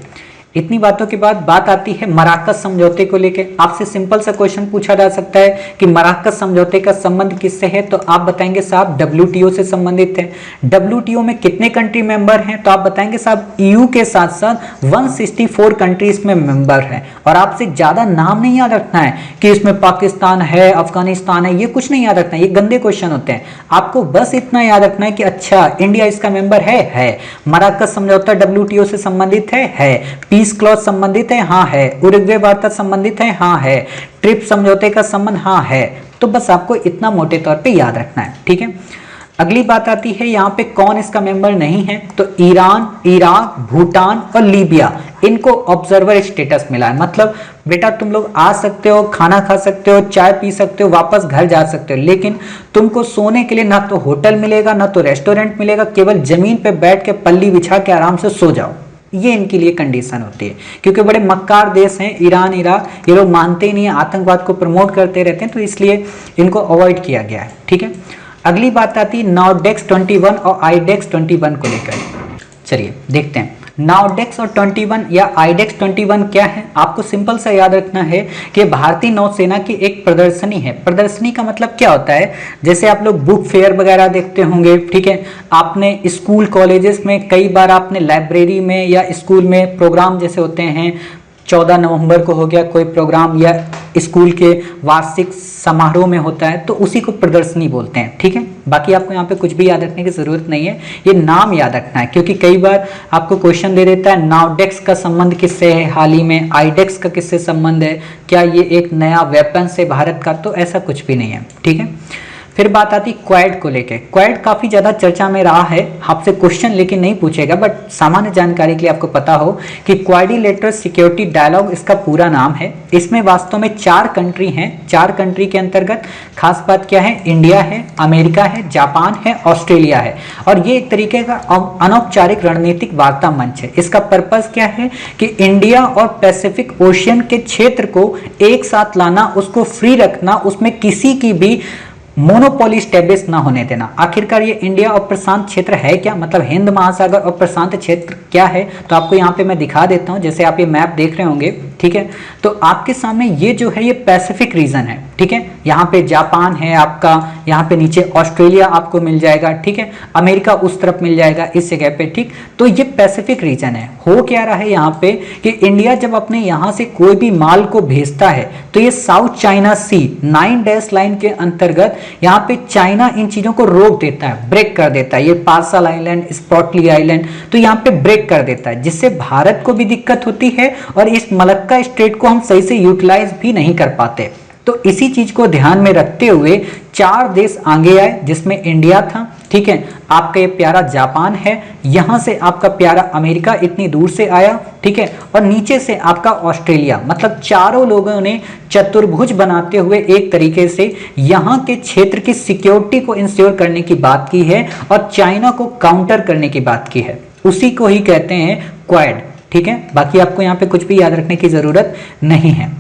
इतनी बातों के बाद बात आती है मराकस समझौते को लेके। आपसे सिंपल सा क्वेश्चन पूछा जा सकता है कि मराकस समझौते का संबंध किससे है, तो आप बताएंगे साहब डब्ल्यूटीओ से संबंधित है। डब्ल्यूटीओ में कितने कंट्री मेंबर हैं, तो आप बताएंगे साहब ईयू के साथ साथ 164 कंट्रीज में मेंबर है। और आपसे ज्यादा नाम नहीं याद रखना है कि इसमें पाकिस्तान है, अफगानिस्तान है, ये कुछ नहीं याद रखना है, ये गंदे क्वेश्चन होते हैं। आपको बस इतना याद रखना है कि अच्छा इंडिया इसका मेंबर है। मराकस समझौता डब्ल्यूटीओ से संबंधित है। पीस क्लॉज संबंधित है, हाँ है। उरुग्वे वार्ता संबंधित है, हाँ है। ट्रिप्स समझौते का संबंध, हाँ है। तो बस आपको इतना मोटे तौर पे याद रखना है, ठीक है। अगली बात आती है यहाँ पे कौन इसका मेंबर नहीं है, तो ईरान, इराक, भूटान और लीबिया, इनको ऑब्जर्वर स्टेटस मिला है। मतलब बेटा तुम लोग आ सकते हो, खाना खा सकते हो, चाय पी सकते हो, वापस घर जा सकते हो, लेकिन तुमको सोने के लिए ना तो होटल मिलेगा ना तो रेस्टोरेंट मिलेगा, केवल जमीन पे बैठ के पल्ली बिछा के आराम से सो जाओ। ये इनके लिए कंडीशन होती है, क्योंकि बड़े मक्कार देश हैं ईरान, इराक, ये लोग मानते ही नहीं है, आतंकवाद को प्रमोट करते रहते हैं, तो इसलिए इनको अवॉइड किया गया है, ठीक है। अगली बात आती है नॉर्डेक्स 21 और आईडेक्स 21 को लेकर। चलिए देखते हैं नॉर्डेक्स और 21 या आईडेक्स 21 क्या है। आपको सिंपल सा याद रखना है कि भारतीय नौसेना की एक प्रदर्शनी है। प्रदर्शनी का मतलब क्या होता है, जैसे आप लोग बुक फेयर वगैरह देखते होंगे, ठीक है। आपने स्कूल कॉलेजेस में कई बार आपने लाइब्रेरी में या स्कूल में प्रोग्राम जैसे होते हैं, 14 नवंबर को हो गया कोई प्रोग्राम या स्कूल के वार्षिक समारोह में होता है, तो उसी को प्रदर्शनी बोलते हैं, ठीक है। बाकी आपको यहाँ पे कुछ भी याद रखने की जरूरत नहीं है, ये नाम याद रखना है, क्योंकि कई बार आपको क्वेश्चन दे देता है नॉर्डेक्स का संबंध किससे है हाल ही में, आईडेक्स का किससे संबंध है, क्या ये एक नया वेपन से भारत का, तो ऐसा कुछ भी नहीं है, ठीक है। फिर बात आती क्वाड को लेके। क्वाड काफी ज्यादा चर्चा में रहा है, आपसे क्वेश्चन लेकिन नहीं पूछेगा, बट सामान्य जानकारी के लिए आपको पता हो कि क्वाड्रिलेटरल सिक्योरिटी डायलॉग इसका पूरा नाम है। इसमें वास्तव में 4 कंट्री हैं। 4 कंट्री के अंतर्गत खास बात क्या है, इंडिया है, अमेरिका है, जापान है, ऑस्ट्रेलिया है। और ये एक तरीके का अनौपचारिक रणनीतिक वार्ता मंच है। इसका पर्पस क्या है कि इंडिया और पैसिफिक ओशियन के क्षेत्र को एक साथ लाना, उसको फ्री रखना, उसमें किसी की भी मोनोपोली स्टैब्लिश ना होने देना। आखिरकार ये इंडिया और प्रशांत क्षेत्र है क्या, मतलब हिंद महासागर और प्रशांत क्षेत्र क्या है, तो आपको यहाँ पे मैं दिखा देता हूँ। जैसे आप ये मैप देख रहे होंगे, ठीक है, तो आपके सामने ये जो है ये पैसिफिक रीजन है, ठीक है। यहाँ पे जापान है आपका, यहाँ पे नीचे ऑस्ट्रेलिया आपको मिल जाएगा, ठीक है, अमेरिका उस तरफ मिल जाएगा इस जगह पे, ठीक। तो ये पैसिफिक रीजन है। हो क्या रहा है यहाँ पे कि इंडिया जब अपने यहाँ से कोई भी माल को भेजता है तो ये साउथ चाइना सी 9 डैश लाइन के अंतर्गत यहाँ पे चाइना इन चीजों को रोक देता है, ब्रेक कर देता है। ये पार्सल आइलैंड, स्प्रॉटली आइलैंड, तो यहाँ पे ब्रेक कर देता है, जिससे भारत को भी दिक्कत होती है और इस मलक्का स्ट्रेट को हम सही से यूटिलाइज भी नहीं कर पाते। तो इसी चीज को ध्यान में रखते हुए 4 देश आगे आए, जिसमें इंडिया था, ठीक है, आपका ये प्यारा जापान है, यहां से आपका प्यारा अमेरिका इतनी दूर से आया, ठीक है, और नीचे से आपका ऑस्ट्रेलिया। मतलब चारों लोगों ने चतुर्भुज बनाते हुए एक तरीके से यहां के क्षेत्र की सिक्योरिटी को इंश्योर करने की बात की है और चाइना को काउंटर करने की बात की है। उसी को ही कहते हैं क्वाड, ठीक है। बाकी आपको यहाँ पे कुछ भी याद रखने की जरूरत नहीं है।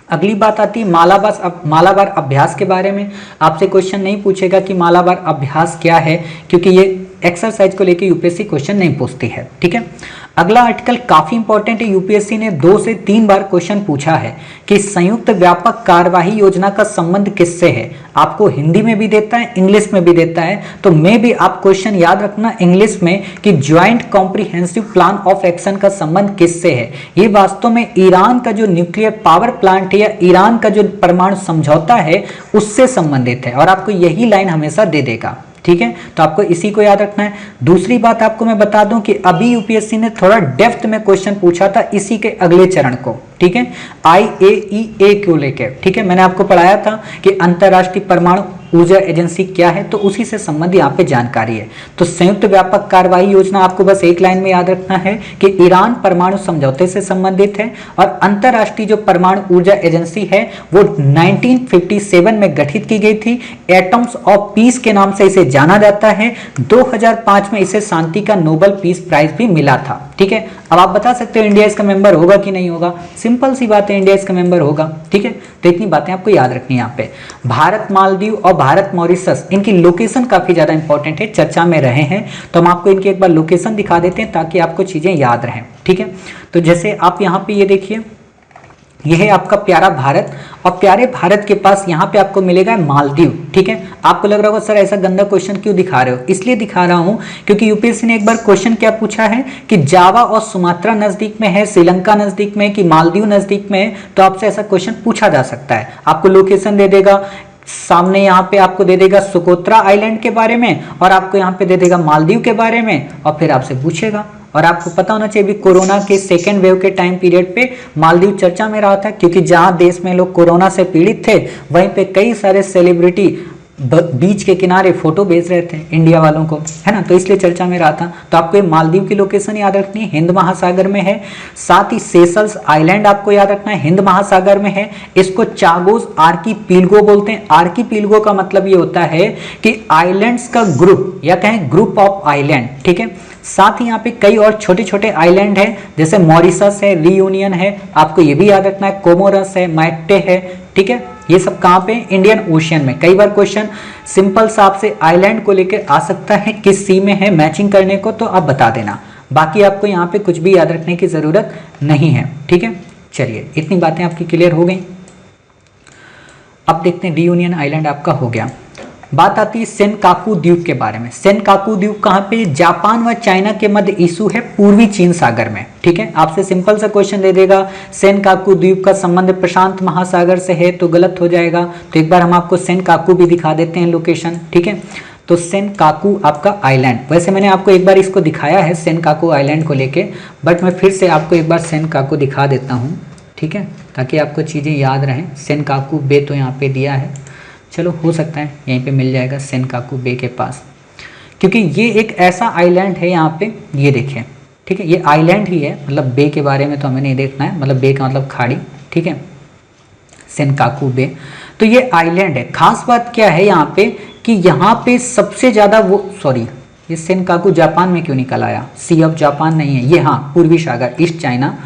अगली बात आती है मालाबार अभ्यास के बारे में। आपसे क्वेश्चन नहीं पूछेगा कि मालाबार अभ्यास क्या है, क्योंकि ये एक्सरसाइज को लेके यूपीएससी क्वेश्चन नहीं पूछती है, ठीक है। अगला आर्टिकल काफी इंपॉर्टेंट है, यूपीएससी ने 2 से 3 बार क्वेश्चन पूछा है कि संयुक्त व्यापक कार्यवाही योजना का संबंध किससे है। आपको हिंदी में भी देता है, इंग्लिश में भी देता है, तो मैं भी आप क्वेश्चन याद रखना इंग्लिश में कि joint comprehensive plan of action का संबंध किससे है। ये वास्तव में ईरान का जो न्यूक्लियर पावर प्लांट है या ईरान का जो परमाणु समझौता है उससे संबंधित है, और आपको यही लाइन हमेशा दे देगा, ठीक है। तो आपको इसी को याद रखना है। दूसरी बात आपको मैं बता दूं कि अभी यूपीएससी ने थोड़ा डेप्थ में क्वेश्चन पूछा था इसी के अगले चरण को, ठीक है, IAEA को लेकर, ठीक है। मैंने आपको पढ़ाया था कि अंतरराष्ट्रीय परमाणु ऊर्जा एजेंसी क्या है, तो उसी से संबंधित यहाँ पे जानकारी है। तो संयुक्त व्यापक कार्रवाई योजना आपको बस एक लाइन में याद रखना है कि ईरान परमाणु समझौते से संबंधित है और अंतरराष्ट्रीय जो परमाणु ऊर्जा एजेंसी है वो 1957 में गठित की गई थी। एटम्स ऑफ पीस के नाम से इसे जाना जाता है। 2005 में इसे शांति का नोबेल पीस प्राइज भी मिला था। ठीक है, अब आप बता सकते हो इंडिया इसका मेंबर होगा कि नहीं होगा। सिंपल सी बात है, इंडिया इसका मेंबर होगा। ठीक है, तो इतनी बातें आपको याद रखनी है यहाँ पे। भारत मालदीव और भारत मॉरिशस, इनकी लोकेशन काफी ज्यादा इंपॉर्टेंट है, चर्चा में रहे हैं, तो हम आपको इनकी एक बार लोकेशन दिखा देते हैं ताकि आपको चीजें याद रहें। ठीक है, तो जैसे आप यहाँ पे ये देखिए, यह है आपका प्यारा भारत और प्यारे भारत के पास यहाँ पे आपको मिलेगा मालदीव। ठीक है, आपको लग रहा होगा सर ऐसा गंदा क्वेश्चन क्यों दिखा रहे हो, इसलिए दिखा रहा हूँ क्योंकि यूपीएससी ने एक बार क्वेश्चन क्या पूछा है कि जावा और सुमात्रा नजदीक में है, श्रीलंका नजदीक में है कि मालदीव नजदीक में है, तो आपसे ऐसा क्वेश्चन पूछा जा सकता है। आपको लोकेशन दे देगा, सामने यहाँ पे आपको दे देगा सुकोत्रा आइलैंड के बारे में और आपको यहाँ पे दे देगा मालदीव के बारे में और फिर आपसे पूछेगा। और आपको पता होना चाहिए भी कोरोना के सेकेंड वेव के टाइम पीरियड पे मालदीव चर्चा में रहा था, क्योंकि जहां देश में लोग कोरोना से पीड़ित थे वहीं पे कई सारे सेलिब्रिटी बीच के किनारे फोटो भेज रहे थे इंडिया वालों को, है ना, तो इसलिए चर्चा में रहा था। तो आपको ये मालदीव की लोकेशन याद रखनी है, हिंद महासागर में है। साथ ही सेशल्स आइलैंड आपको याद रखना है, हिंद महासागर में है। इसको चागोस आर्कीपीलगो बोलते हैं। आर्कीपीलगो का मतलब ये होता है कि आइलैंड्स का ग्रुप या कहें ग्रुप ऑफ आइलैंड। ठीक है, साथ ही यहाँ पे कई और छोटे छोटे आइलैंड है, जैसे मॉरिशस है, रियूनियन है, आपको ये भी याद रखना है, कोमोरस है, माइटे है। ठीक है, ये सब कहाँ पे, इंडियन ओशियन में। कई बार क्वेश्चन सिंपल सा आपसे आइलैंड को लेकर आ सकता है, किस सी में है मैचिंग करने को, तो आप बता देना। बाकी आपको यहाँ पे कुछ भी याद रखने की जरूरत नहीं है। ठीक है, चलिए इतनी बातें आपकी क्लियर हो गई। अब देखते हैं, रियूनियन आइलैंड आपका हो गया। बात आती है सेनकाकू द्वीप के बारे में। सेनकाकू द्वीप कहाँ पे, जापान व चाइना के मध्य इशू है, पूर्वी चीन सागर में। ठीक है, आपसे सिंपल सा क्वेश्चन दे देगा सेनकाकू द्वीप का संबंध प्रशांत महासागर से है, तो गलत हो जाएगा। तो एक बार हम आपको सेनकाकू भी दिखा देते हैं लोकेशन। ठीक है, तो सेनकाकू आपका आइलैंड, वैसे मैंने आपको एक बार इसको दिखाया है सेनकाकू आइलैंड को लेके, बट मैं फिर से आपको एक बार सेनकाकू दिखा देता हूँ। ठीक है, ताकि आपको चीज़ें याद रहें। सेनकाकू बे तो यहाँ पे दिया है, चलो हो सकता है यहीं पे मिल जाएगा सेनकाकू बे के पास, क्योंकि ये एक ऐसा आइलैंड है यहाँ पे, ये देखिए। ठीक है, ये आइलैंड ही है, मतलब बे के बारे में तो हमें नहीं देखना है, मतलब बे का मतलब खाड़ी। ठीक है, सेनकाकू बे, तो ये आइलैंड है। खास बात क्या है यहाँ पे कि यहाँ पे सबसे ज़्यादा ये सेनकाकू जापान में क्यों निकल आया, सी ऑफ जापान नहीं है ये, हाँ पूर्वी सागर, ईस्ट चाइना,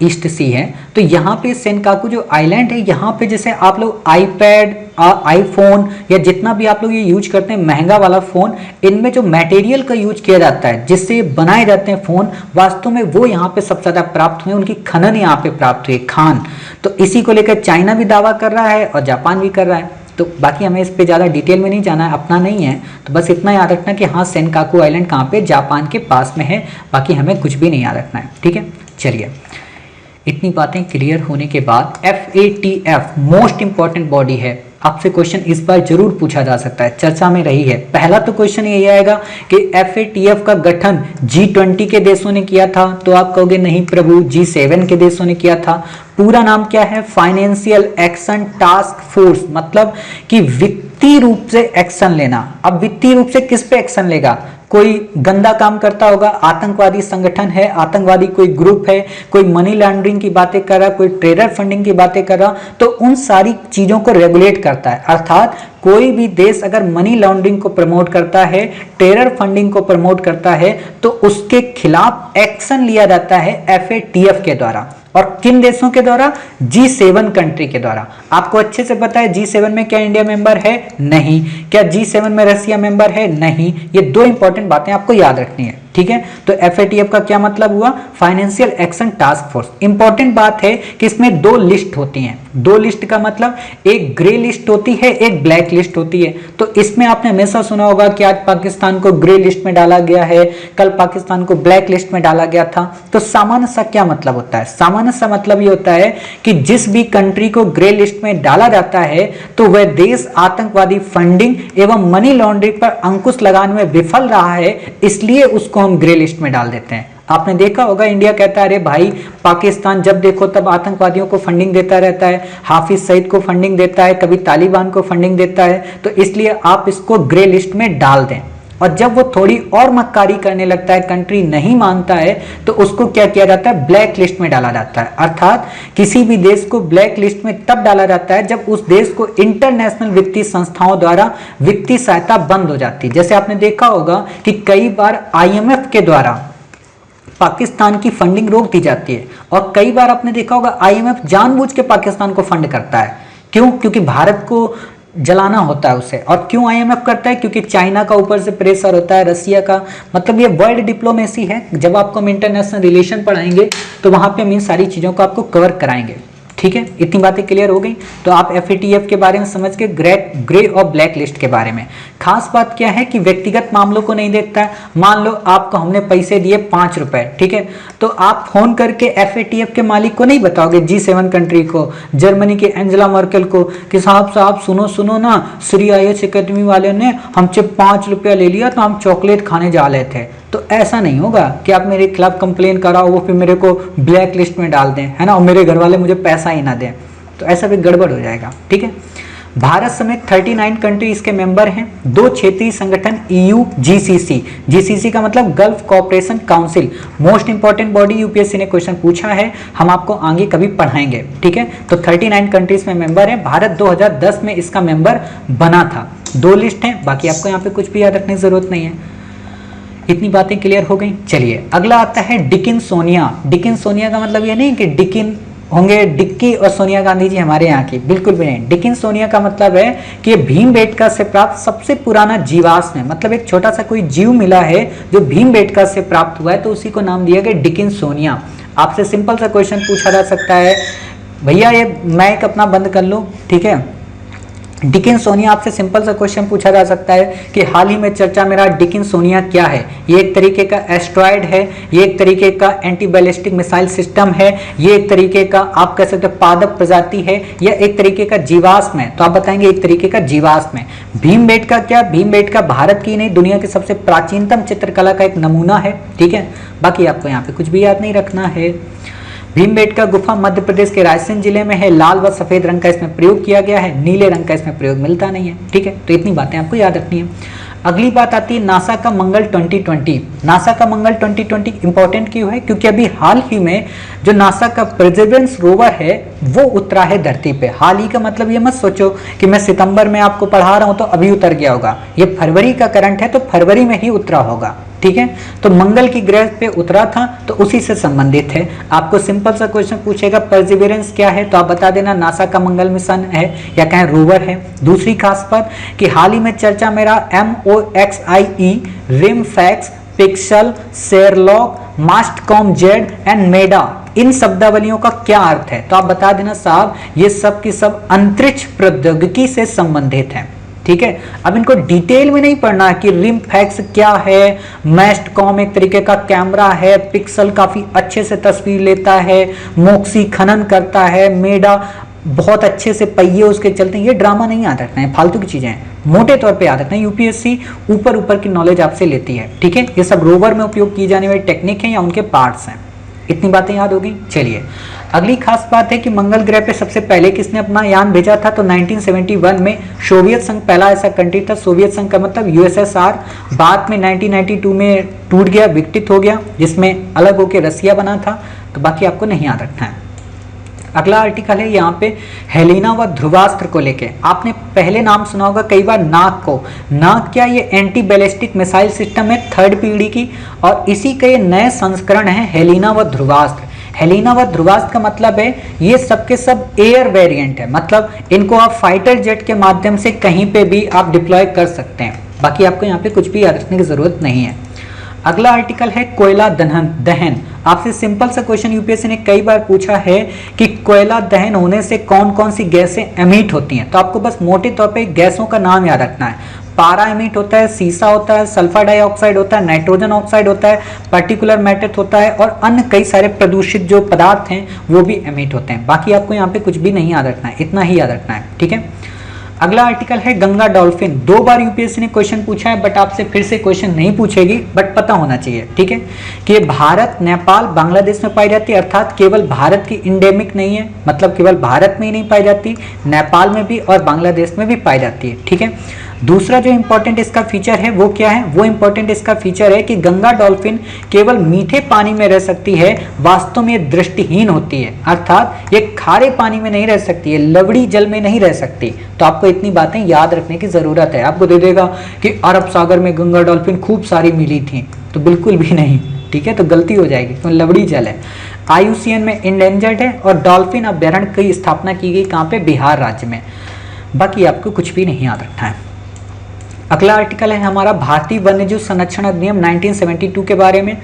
ईस्ट सी है। तो यहाँ पे सेनकाकू जो आइलैंड है, यहाँ पे जैसे आप लोग आईपैड, आईफोन या जितना भी आप लोग ये यूज करते हैं महंगा वाला फोन, इनमें जो मटेरियल का यूज किया जाता है जिससे बनाए जाते हैं फोन, वास्तव में वो यहाँ पे सबसे ज्यादा प्राप्त हुए, उनकी खनन यहाँ पे प्राप्त हुई, खान। तो इसी को लेकर चाइना भी दावा कर रहा है और जापान भी कर रहा है। तो बाकी हमें इस पे ज़्यादा डिटेल में नहीं जाना है, अपना नहीं है, तो बस इतना याद रखना कि हाँ सेनकाकू आइलैंड कहाँ पे, जापान के पास में है। बाकी हमें कुछ भी नहीं याद रखना है। ठीक है, चलिए इतनी बातें क्लियर होने के बाद FATF मोस्ट इंपॉर्टेंट बॉडी है। आपसे क्वेश्चन इस बार जरूर पूछा जा सकता है, चर्चा में रही है। पहला तो क्वेश्चन यही आएगा कि FATF का गठन G20 के देशों ने किया था, तो आप कहोगे नहीं प्रभु, G7 के देशों ने किया था। पूरा नाम क्या है, फाइनेंशियल एक्शन टास्क फोर्स, मतलब कि वित्तीय रूप से एक्शन लेना। अब वित्तीय रूप से किस पे एक्शन लेगा, कोई गंदा काम करता होगा, आतंकवादी संगठन है, आतंकवादी कोई ग्रुप है, कोई मनी लॉन्ड्रिंग की बातें कर रहा, कोई टेरर फंडिंग की बातें कर रहा, तो उन सारी चीजों को रेगुलेट करता है। अर्थात कोई भी देश अगर मनी लॉन्ड्रिंग को प्रमोट करता है, टेरर फंडिंग को प्रमोट करता है, तो उसके खिलाफ एक्शन लिया जाता है FATF के द्वारा। और किन देशों के द्वारा, G7 कंट्री के द्वारा। आपको अच्छे से पता है G7 में क्या इंडिया मेंबर है, नहीं। क्या G7 में रसिया मेंबर है, नहीं। ये दो इंपॉर्टेंट बातें आपको याद रखनी है। ठीक है, तो FATF का क्या मतलब हुआ, financial action task force. Important बात है कि इसमें दो लिस्ट होती हैं। दो लिस्ट का मतलब एक ग्रे लिस्ट होती है, एक ब्लैक लिस्ट होती है। तो इसमें आपने हमेशा सुना होगा कि आज पाकिस्तान को ग्रे लिस्ट में डाला गया है, कल पाकिस्तान को ब्लैक लिस्ट में डाला गया था। तो सामान्य सा क्या मतलब होता है, सामान्य सा मतलब ये होता है कि जिस भी कंट्री को ग्रे लिस्ट में डाला जाता है तो वह देश आतंकवादी फंडिंग एवं मनी लॉन्ड्रिंग पर अंकुश लगाने में विफल रहा है, इसलिए उसको हम ग्रे लिस्ट में डाल देते हैं। आपने देखा होगा इंडिया कहता है अरे भाई पाकिस्तान जब देखो तब आतंकवादियों को फंडिंग देता रहता है, हाफिज सईद को फंडिंग देता है, कभी तालिबान को फंडिंग देता है, तो इसलिए आप इसको ग्रे लिस्ट में डाल दें। और जब वो थोड़ी और मक्कारी करने लगता है, कंट्री नहीं मानता है, तो उसको क्या किया जाता है, ब्लैक लिस्ट में डाला जाता है। अर्थात किसी भी देश को ब्लैक लिस्ट में तब डाला जाता है जब उस देश को इंटरनेशनल वित्तीय संस्थाओं द्वारा वित्तीय सहायता बंद हो जाती है। जैसे आपने देखा होगा कि कई बार IMF के द्वारा पाकिस्तान की फंडिंग रोक दी जाती है, और कई बार आपने देखा होगा IMF जानबूझ के पाकिस्तान को फंड करता है। क्यों? क्योंकि भारत को जलाना होता है उसे। और क्यों IMF करता है? क्योंकि चाइना का ऊपर से प्रेशर होता है, रसिया का, मतलब ये वर्ल्ड डिप्लोमेसी है। जब आपको हम इंटरनेशनल रिलेशन पढ़ाएंगे तो वहां पे हम इन सारी चीजों को आपको कवर कराएंगे। ठीक है, इतनी बातें क्लियर हो गई। तो आप FATF के बारे में समझ के ग्रे और ब्लैक लिस्ट के बारे में। खास बात क्या है कि व्यक्तिगत मामलों को नहीं देखता है। मान लो आपको हमने पैसे दिए 5 रुपए, ठीक है, तो आप फोन करके FATF के मालिक को नहीं बताओगे, G7 कंट्री को, जर्मनी के एंजेला मर्केल को, कि साहब सुनो ना, श्री IAS एकेडमी वाले ने हमसे 5 रुपया ले लिया तो हम चॉकलेट खाने जा रहे थे। तो ऐसा नहीं होगा कि आप मेरे खिलाफ कंप्लेन कराओ, वो फिर मेरे को ब्लैक लिस्ट में डाल दें, है ना, और मेरे घर वाले मुझे पैसा ही ना दें, तो ऐसा भी गड़बड़ हो जाएगा। ठीक है, भारत समेत 39 कंट्री इसके मेंबर हैं। 2 क्षेत्रीय संगठन EU GCC का मतलब gulf cooperation council, most important body, UPSC ने क्वेश्चन पूछा है, हम आपको आगे कभी पढ़ाएंगे। ठीक है, तो 39 कंट्रीज में मेंबर है। भारत 2010 में इसका मेंबर बना था। 2 लिस्ट है, बाकी आपको यहाँ पे कुछ भी याद रखने की जरूरत नहीं है। इतनी बातें क्लियर हो गई। चलिए अगला आता है डिकिन-सोनिया। डिकिन-सोनिया का मतलब ये नहीं कि डिकिन होंगे डिक्की और सोनिया गांधी जी हमारे यहाँ की, बिल्कुल भी नहीं। डिकिन-सोनिया का मतलब है कि ये भीमबेटका से प्राप्त सबसे पुराना जीवाश्म है, मतलब एक छोटा सा कोई जीव मिला है जो भीमबेटका से प्राप्त हुआ है, तो उसी को नाम दिया गया डिकिन-सोनिया। आपसे सिंपल सा क्वेश्चन पूछा जा सकता है, भैया ये माइक अपना बंद कर लो, ठीक है, डिकिन-सोनिया, आपसे सिंपल सा क्वेश्चन पूछा जा सकता है कि हाल ही में चर्चा में रहा डिकिन-सोनिया क्या है। ये एक तरीके का एस्ट्रॉयड है, ये एक तरीके का एंटी बैलिस्टिक मिसाइल सिस्टम है, ये एक तरीके का आप कह सकते हो पादप प्रजाति है, या एक तरीके का जीवाश्म है। तो आप बताएंगे एक तरीके का जीवाश्म है। भीमबेटका क्या? भीमबेटका भारत की नहीं दुनिया की सबसे प्राचीनतम चित्रकला का एक नमूना है। ठीक है, बाकी आपको यहाँ पे कुछ भी याद नहीं रखना है। भीमबेटका गुफा मध्य प्रदेश के रायसेन जिले में है। लाल व सफेद रंग का इसमें प्रयोग किया गया है, नीले रंग का इसमें प्रयोग मिलता नहीं है। ठीक है, तो इतनी बातें आपको याद रखनी है। अगली बात आती है नासा का मंगल 2020। नासा का मंगल 2020 इंपॉर्टेंट क्यों है? क्योंकि अभी हाल ही में जो नासा का परसेवरेंस रोवर है वो उतरा है धरती पे। हाल ही का मतलब ये मत सोचो कि मैं सितंबर में आपको पढ़ा रहा हूं तो अभी उतर गया होगा, ये फरवरी का करंट है, तो फरवरी में ही उतरा होगा। ठीक है, तो मंगल की ग्रह पे उतरा था तो उसी से संबंधित है। आपको सिंपल सा क्वेश्चन पूछेगा परसिवरेंस क्या है, तो आप बता देना नासा का मंगल मिशन है या कहें रोवर है। दूसरी खास बात कि हाल ही में चर्चा में रहा MOXIE, RIMFAX, PIXL, SHERLOC, Mastcam Z and MEDA, इन शब्दावलियों का क्या अर्थ है? तो आप बता देना साहब ये सब की सब अंतरिक्ष प्रौद्योगिकी से संबंधित है। ठीक है, अब इनको डिटेल में नहीं पढ़ना कि रिमफैक्स क्या है, मैस्टकॉम एक तरीके का कैमरा है, पिक्सल काफी अच्छे से तस्वीर लेता है, मोक्सी खनन करता है, मेडा बहुत अच्छे से पहिए उसके चलते हैं। ये ड्रामा नहीं याद रखना है, फालतू की चीजें हैं, मोटे तौर पे याद रखना है। यूपीएससी ऊपर ऊपर की नॉलेज आपसे लेती है। ठीक है, ये सब रोवर में उपयोग की जाने वाली टेक्निक है या उनके पार्ट्स हैं। इतनी बातें याद हो गई। चलिए अगली खास बात है कि मंगल ग्रह पे सबसे पहले किसने अपना यान भेजा था? तो 1971 में सोवियत संघ पहला ऐसा कंट्री था। सोवियत संघ का मतलब यूएसएसआर। बाद में 1992 में टूट गया, विघटित हो गया, जिसमें अलग होकर रसिया बना था। तो बाकी आपको नहीं याद रखना है। अगला आर्टिकल है यहाँ पे हेलिना व ध्रुवास्त्र को लेके। आपने पहले नाम सुना होगा कई बार नाग को। नाग क्या? ये एंटी बैलिस्टिक मिसाइल सिस्टम है 3rd पीढ़ी की, और इसी के ये नए संस्करण है हेलिना व ध्रुवास्त्र। हेलिना व ध्रुवास्त्र का मतलब है ये सबके सब एयर वेरिएंट है, मतलब इनको आप फाइटर जेट के माध्यम से कहीं पे भी आप डिप्लॉय कर सकते हैं। बाकी आपको यहाँ पे कुछ भी याद रखने की जरूरत नहीं है। अगला आर्टिकल है कोयला दहन। आपसे सिंपल सा क्वेश्चन यूपीएससी ने कई बार पूछा है कि कोयला दहन होने से कौन कौन सी गैसें एमिट होती हैं। तो आपको बस मोटे तौर पे गैसों का नाम याद रखना है। पारा एमिट होता है, सीसा होता है, सल्फर डाइऑक्साइड होता है, नाइट्रोजन ऑक्साइड होता है, पार्टिकुलर मैटर होता है, और अन्य कई सारे प्रदूषित जो पदार्थ हैं वो भी एमिट होते हैं। बाकी आपको यहाँ पे कुछ भी नहीं याद रखना है, इतना ही याद रखना है। ठीक है, अगला आर्टिकल है गंगा डॉल्फिन। 2 बार यूपीएससी ने क्वेश्चन पूछा है, बट आपसे फिर से क्वेश्चन नहीं पूछेगी, बट पता होना चाहिए, ठीक है, कि ये भारत, नेपाल, बांग्लादेश में पाई जाती है, अर्थात केवल भारत की इंडेमिक नहीं है, मतलब केवल भारत में ही नहीं पाई जाती, नेपाल में भी और बांग्लादेश में भी पाई जाती है, ठीक है। दूसरा जो इंपॉर्टेंट इसका फीचर है वो क्या है, वो इंपॉर्टेंट इसका फीचर है कि गंगा डॉल्फिन केवल मीठे पानी में रह सकती है, वास्तव में ये दृष्टिहीन होती है, अर्थात ये खारे पानी में नहीं रह सकती है, लवड़ी जल में नहीं रह सकती। तो आपको इतनी बातें याद रखने की जरूरत है। आपको दे देगा कि अरब सागर में गंगा डॉल्फिन खूब सारी मिली थी, तो बिल्कुल भी नहीं, ठीक है, तो गलती हो जाएगी, तो लवड़ी जल है। IUCN में इंडेंजर्ड है और डॉल्फिन अभ्यारण्य की स्थापना की गई कहाँ पे, बिहार राज्य में। बाकी आपको कुछ भी नहीं याद रखना है। अगला आर्टिकल है हमारा भारतीय वन्यजीव संरक्षण अधिनियम 1972 के बारे में।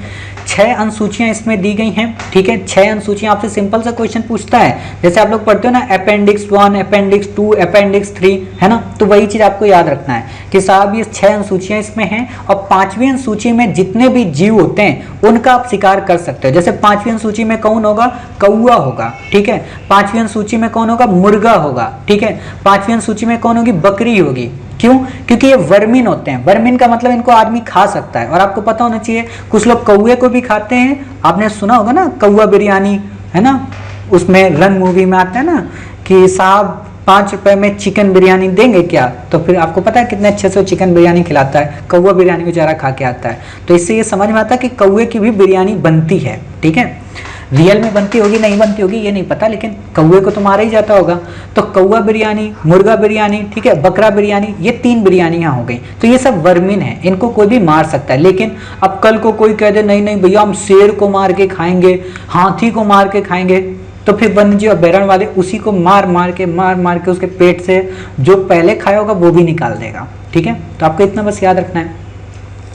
6 अनुसूचियां इसमें दी गई हैं, ठीक है। 6 अनुसूचियां आपसे सिंपल सा क्वेश्चन पूछता है, जैसे आप लोग पढ़ते हो ना अपेंडिक्स 1, अपेंडिक्स 2, अपेंडिक्स 3, है ना, तो वही चीज आपको याद रखना है कि साहब ये 6 अनुसूचियां इसमें हैं और 5वीं अनुसूची में जितने भी जीव होते हैं उनका आप शिकार कर सकते हो। जैसे 5वीं अनुसूची में कौन होगा, कौआ होगा, ठीक है। 5वीं अनुसूची में कौन होगा, मुर्गा होगा, ठीक है। 5वीं अनुसूची में कौन होगी, बकरी होगी। क्यों? क्योंकि ये वर्मिन होते हैं। वर्मिन का मतलब इनको आदमी खा सकता है, और आपको पता होना चाहिए कुछ लोग कौए को भी खाते हैं। आपने सुना होगा ना कौआ बिरयानी, है ना, उसमें रन मूवी में आता है ना कि साहब 5 रुपए में चिकन बिरयानी देंगे क्या, तो फिर आपको पता है कितने अच्छे से चिकन बिरयानी खिलाता है, कौआ बिरयानी बेचारा खा के आता है। तो इससे ये समझ में आता है कि कौए की भी बिरयानी बनती है, ठीक है। रियल में बनती होगी नहीं बनती होगी ये नहीं पता, लेकिन कौए को तो मारा ही जाता होगा। तो कौआ बिरयानी, मुर्गा बिरयानी, ठीक है, बकरा बिरयानी, ये 3 बिरयानियां हो गई। तो ये सब वर्मिन है, इनको कोई भी मार सकता है। लेकिन अब कल को कोई कह दे नहीं नहीं भैया हम शेर को मार के खाएंगे, हाथी को मार के खाएंगे, तो फिर वन्यजीव अभ्यारण्य वाले उसी को मार मार के उसके पेट से जो पहले खाया होगा वो भी निकाल देगा, ठीक है। तो आपको इतना बस याद रखना है।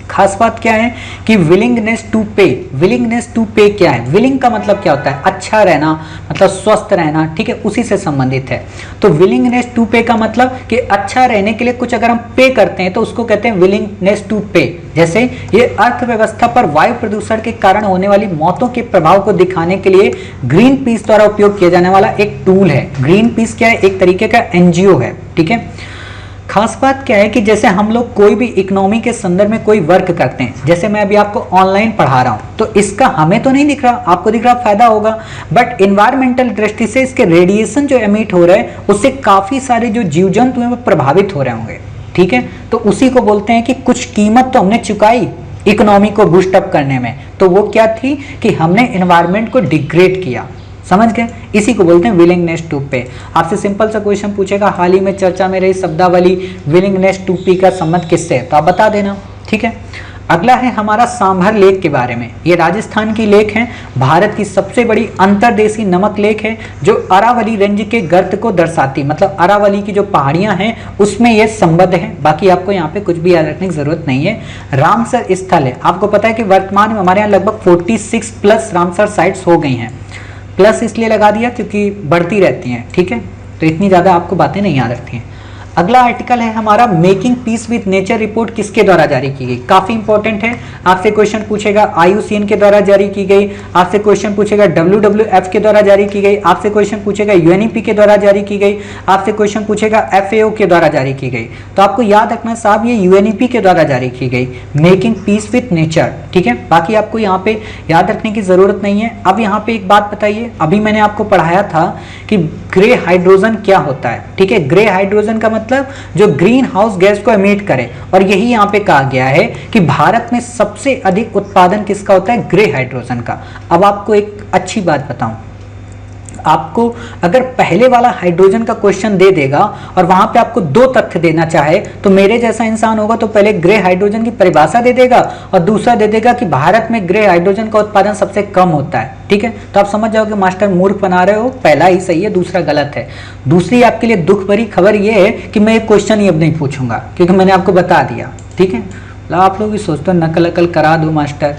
खास बात क्या है कि विलिंगनेस टू पे, विलिंगनेस टू पे क्या है, विलिंग का मतलब क्या होता है, अच्छा रहना, मतलब स्वस्थ रहना, ठीक है, उसी से संबंधित है। तो विलिंगनेस टू पे का मतलब कि अच्छा रहने के लिए कुछ अगर हम पे करते हैं तो उसको कहते हैं विलिंगनेस टू पे। जैसे ये अर्थव्यवस्था पर वायु प्रदूषण के कारण होने वाली मौतों के प्रभाव को दिखाने के लिए ग्रीन पीस द्वारा उपयोग किया जाने वाला एक टूल है। ग्रीन पीस क्या है, एक तरीके का NGO है, ठीक है। खास बात क्या है कि जैसे हम लोग कोई भी इकोनॉमी के संदर्भ में कोई वर्क करते हैं, जैसे मैं अभी आपको ऑनलाइन पढ़ा रहा हूं, तो इसका हमें तो नहीं दिख रहा, आपको दिख रहा फायदा होगा, बट इन्वायरमेंटल दृष्टि से इसके रेडिएशन जो एमिट हो रहे हैं उससे काफी सारे जो जीव जंतु हैं वो प्रभावित हो रहे होंगे, ठीक है। तो उसी को बोलते हैं कि कुछ कीमत तो हमने चुकाई इकोनॉमी को बूस्ट अप करने में, तो वो क्या थी कि हमने इन्वायरमेंट को डिग्रेड किया, समझ गए, इसी को बोलते हैं विलिंगनेस टू पे। आपसे सिंपल सा क्वेश्चन पूछेगा हाल ही में चर्चा में रही शब्दावली विलिंगनेस टू पे का संबंध किससे है, तो आप बता देना, ठीक है। अगला है हमारा सांभर लेक के बारे में। ये राजस्थान की लेक है, भारत की सबसे बड़ी अंतर्देशीय नमक लेक है जो अरावली रेंज के गर्त को दर्शाती, मतलब अरावली की जो पहाड़ियां हैं उसमें ये संबद्ध है। बाकी आपको यहाँ पे कुछ भी याद रखने की जरूरत नहीं है। रामसर स्थल है, आपको पता है कि वर्तमान में हमारे यहाँ लगभग 46 प्लस रामसर साइट्स हो गई हैं। प्लस इसलिए लगा दिया क्योंकि बढ़ती रहती हैं, ठीक है, तो इतनी ज़्यादा आपको बातें नहीं याद रखती हैं। अगला आर्टिकल है हमारा making peace with nature report किसके द्वारा जारी की गई, काफी इंपॉर्टेंट है। आपसे क्वेश्चन पूछेगा IUCN के द्वारा जारी की गई, आपसे क्वेश्चन पूछेगा WWF के द्वारा जारी की गई, आपसे क्वेश्चन पूछेगा UNEP के द्वारा जारी की गई, आपसे क्वेश्चन पूछेगा FAO के द्वारा जारी की गई। तो आपको याद रखना साहब ये UNEP के द्वारा जारी की गई मेकिंग पीस विद नेचर, ठीक है। बाकी आपको यहाँ पे याद रखने की जरूरत नहीं है। अब यहाँ पे एक बात बताइए, अभी मैंने आपको पढ़ाया था कि ग्रे हाइड्रोजन क्या होता है, ठीक है। ग्रे हाइड्रोजन का मतलब जो ग्रीन हाउस गैस को एमिट करे, और यही यहाँ पे कहा गया है कि भारत में सबसे अधिक उत्पादन किसका होता है, ग्रे हाइड्रोजन का। अब आपको एक अच्छी बात बताऊं, आपको अगर पहले वाला हाइड्रोजन का क्वेश्चन दे देगा और वहां पे आपको 2 तथ्य देना चाहे, तो मेरे जैसा इंसान होगा तो पहले ग्रे हाइड्रोजन की परिभाषा दे देगा और दूसरा दे देगा कि भारत में ग्रे हाइड्रोजन का उत्पादन सबसे कम होता है, ठीक है। तो आप समझ जाओगे मास्टर मूर्ख बना रहे हो, पहला ही सही है दूसरा गलत है। दूसरी आपके लिए दुख भरी खबर यह है कि मैं एक क्वेश्चन ही अब नहीं पूछूंगा क्योंकि मैंने आपको बता दिया, ठीक है। आप लोग भी सोचते हो नकल अकल करा दो मास्टर,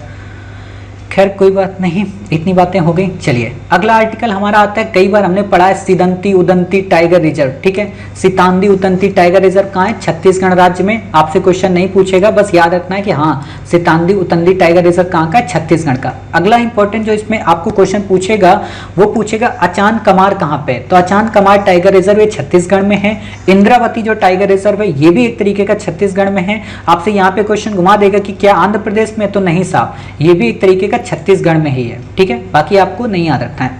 खैर कोई बात नहीं, इतनी बातें हो गई। चलिए अगला आर्टिकल हमारा आता है, कई बार हमने पढ़ा है, सिदंती उदंती टाइगर रिजर्व। ठीक है, सितांदी उदंती टाइगर रिजर्व कहाँ है? छत्तीसगढ़ राज्य में। आपसे क्वेश्चन नहीं पूछेगा, बस याद रखना है कि हाँ सितांदी उदंती टाइगर रिजर्व कहाँ का है? छत्तीसगढ़ का। अगला इंपॉर्टेंट जो इसमें आपको क्वेश्चन पूछेगा वो पूछेगा अचान कमार कहाँ पे? तो अचान कमार टाइगर रिजर्व ये छत्तीसगढ़ में है। इंद्रावती जो टाइगर रिजर्व है ये भी एक तरीके का छत्तीसगढ़ में है। आपसे यहाँ पे क्वेश्चन घुमा देगा कि क्या आंध्र प्रदेश में? तो नहीं साहब, ये भी एक तरीके का छत्तीसगढ़ में ही है। ठीक है, बाकी आपको नहीं याद रखना है।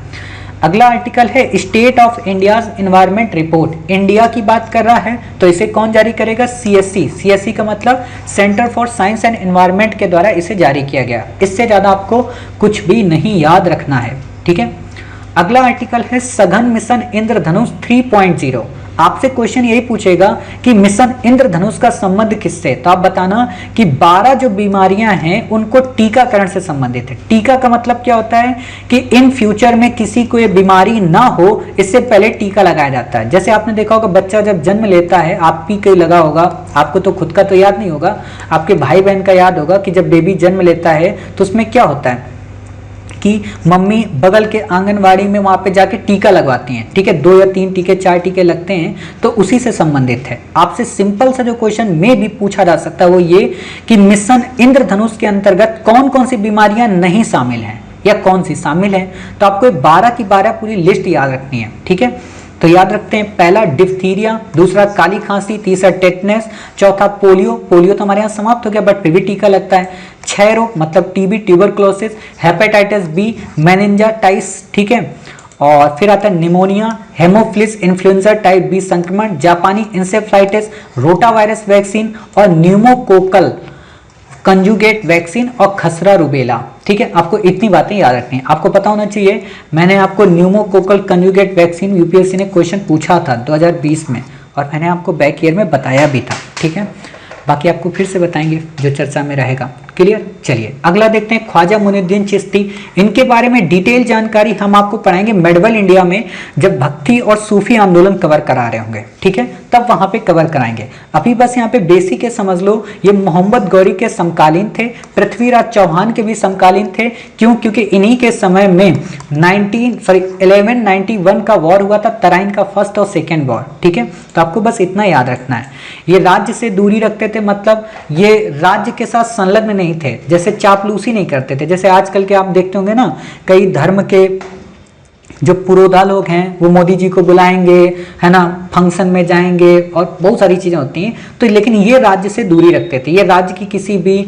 अगला आर्टिकल है state of India's environment report. India की बात कर रहा है तो इसे कौन जारी करेगा? सीएससी। सीएससी का मतलब centre for science and environment के द्वारा इसे जारी किया गया। इससे ज्यादा आपको कुछ भी नहीं याद रखना है। ठीक है, अगला आर्टिकल है सघन मिशन इंद्रधनुष 3.0। आपसे क्वेश्चन यही पूछेगा कि मिशन इंद्रधनुष का संबंध किससे? तो आप बताना कि 12 जो बीमारियां हैं उनको टीकाकरण से संबंधित है। टीका का मतलब क्या होता है कि इन फ्यूचर में किसी को ये बीमारी ना हो, इससे पहले टीका लगाया जाता है। जैसे आपने देखा होगा बच्चा जब जन्म लेता है, आप भी कहीं लगा होगा, आपको तो खुद का तो याद नहीं होगा, आपके भाई बहन का याद होगा कि जब बेबी जन्म लेता है तो उसमें क्या होता है कि मम्मी बगल के आंगनवाड़ी में वहां पे जाके टीका लगवाती हैं। ठीक है, 2 या 3 टीके 4 टीके लगते हैं, तो उसी से संबंधित है। आपसे सिंपल सा जो क्वेश्चन में भी पूछा जा सकता है वो ये कि मिशन इंद्रधनुष के अंतर्गत कौन कौन सी बीमारियां नहीं शामिल हैं या कौन सी शामिल है। तो आपको 12 की 12 पूरी लिस्ट याद रखनी है। ठीक है, तो याद रखते हैं, पहला डिप्थीरिया, दूसरा काली खांसी, तीसरा टेटनस, चौथा पोलियो। पोलियो तो हमारे यहाँ समाप्त हो गया बट फिर भी टीका लगता है। क्षय रोग मतलब TB, tuberculosis, hepatitis B, meningitis. ठीक है, और फिर आता है pneumonia, haemophilus influenza type B संक्रमण, जापानी इंसेफ्लाइटिस, रोटावायरस वैक्सीन और न्यूमोकोकल कंजुगेट वैक्सीन और खसरा रुबेला। ठीक है, आपको इतनी बातें याद रखनी है। आपको पता होना चाहिए, मैंने आपको न्यूमोकोकल कंजुगेट वैक्सीन यूपीएससी ने क्वेश्चन पूछा था 2020 में और मैंने आपको बैक ईयर में बताया भी था। ठीक है, बाकी आपको फिर से बताएंगे जो चर्चा में रहेगा। क्लियर? चलिए अगला देखते हैं, ख्वाजा मुइनुद्दीन चिश्ती। इनके बारे में डिटेल जानकारी हम आपको पढ़ाएंगे मेडवल इंडिया में, जब भक्ति और सूफी आंदोलन कवर करा रहे होंगे। ठीक है, तब वहां पे कवर कराएंगे। अभी बस यहाँ पे बेसिक है, समझ लो ये मोहम्मद गौरी के समकालीन थे, पृथ्वीराज चौहान के भी समकालीन थे। क्यों? क्योंकि इन्हीं के समय में 1191 का वॉर हुआ था, तराइन का फर्स्ट और सेकेंड वॉर। ठीक है, तो आपको बस इतना याद रखना है। ये राज्य से दूरी रखते थे, मतलब ये राज्य के साथ संलग्न नहीं थे, जैसे चापलूसी नहीं करते थे। जैसे आजकल के आप देखते होंगे ना, कई धर्म के जो पुरोधा लोग हैं वो मोदी जी को बुलाएंगे, है ना, फंक्शन में जाएंगे और बहुत सारी चीजें होती हैं। तो लेकिन ये राज्य से दूरी रखते थे, ये राज्य की किसी भी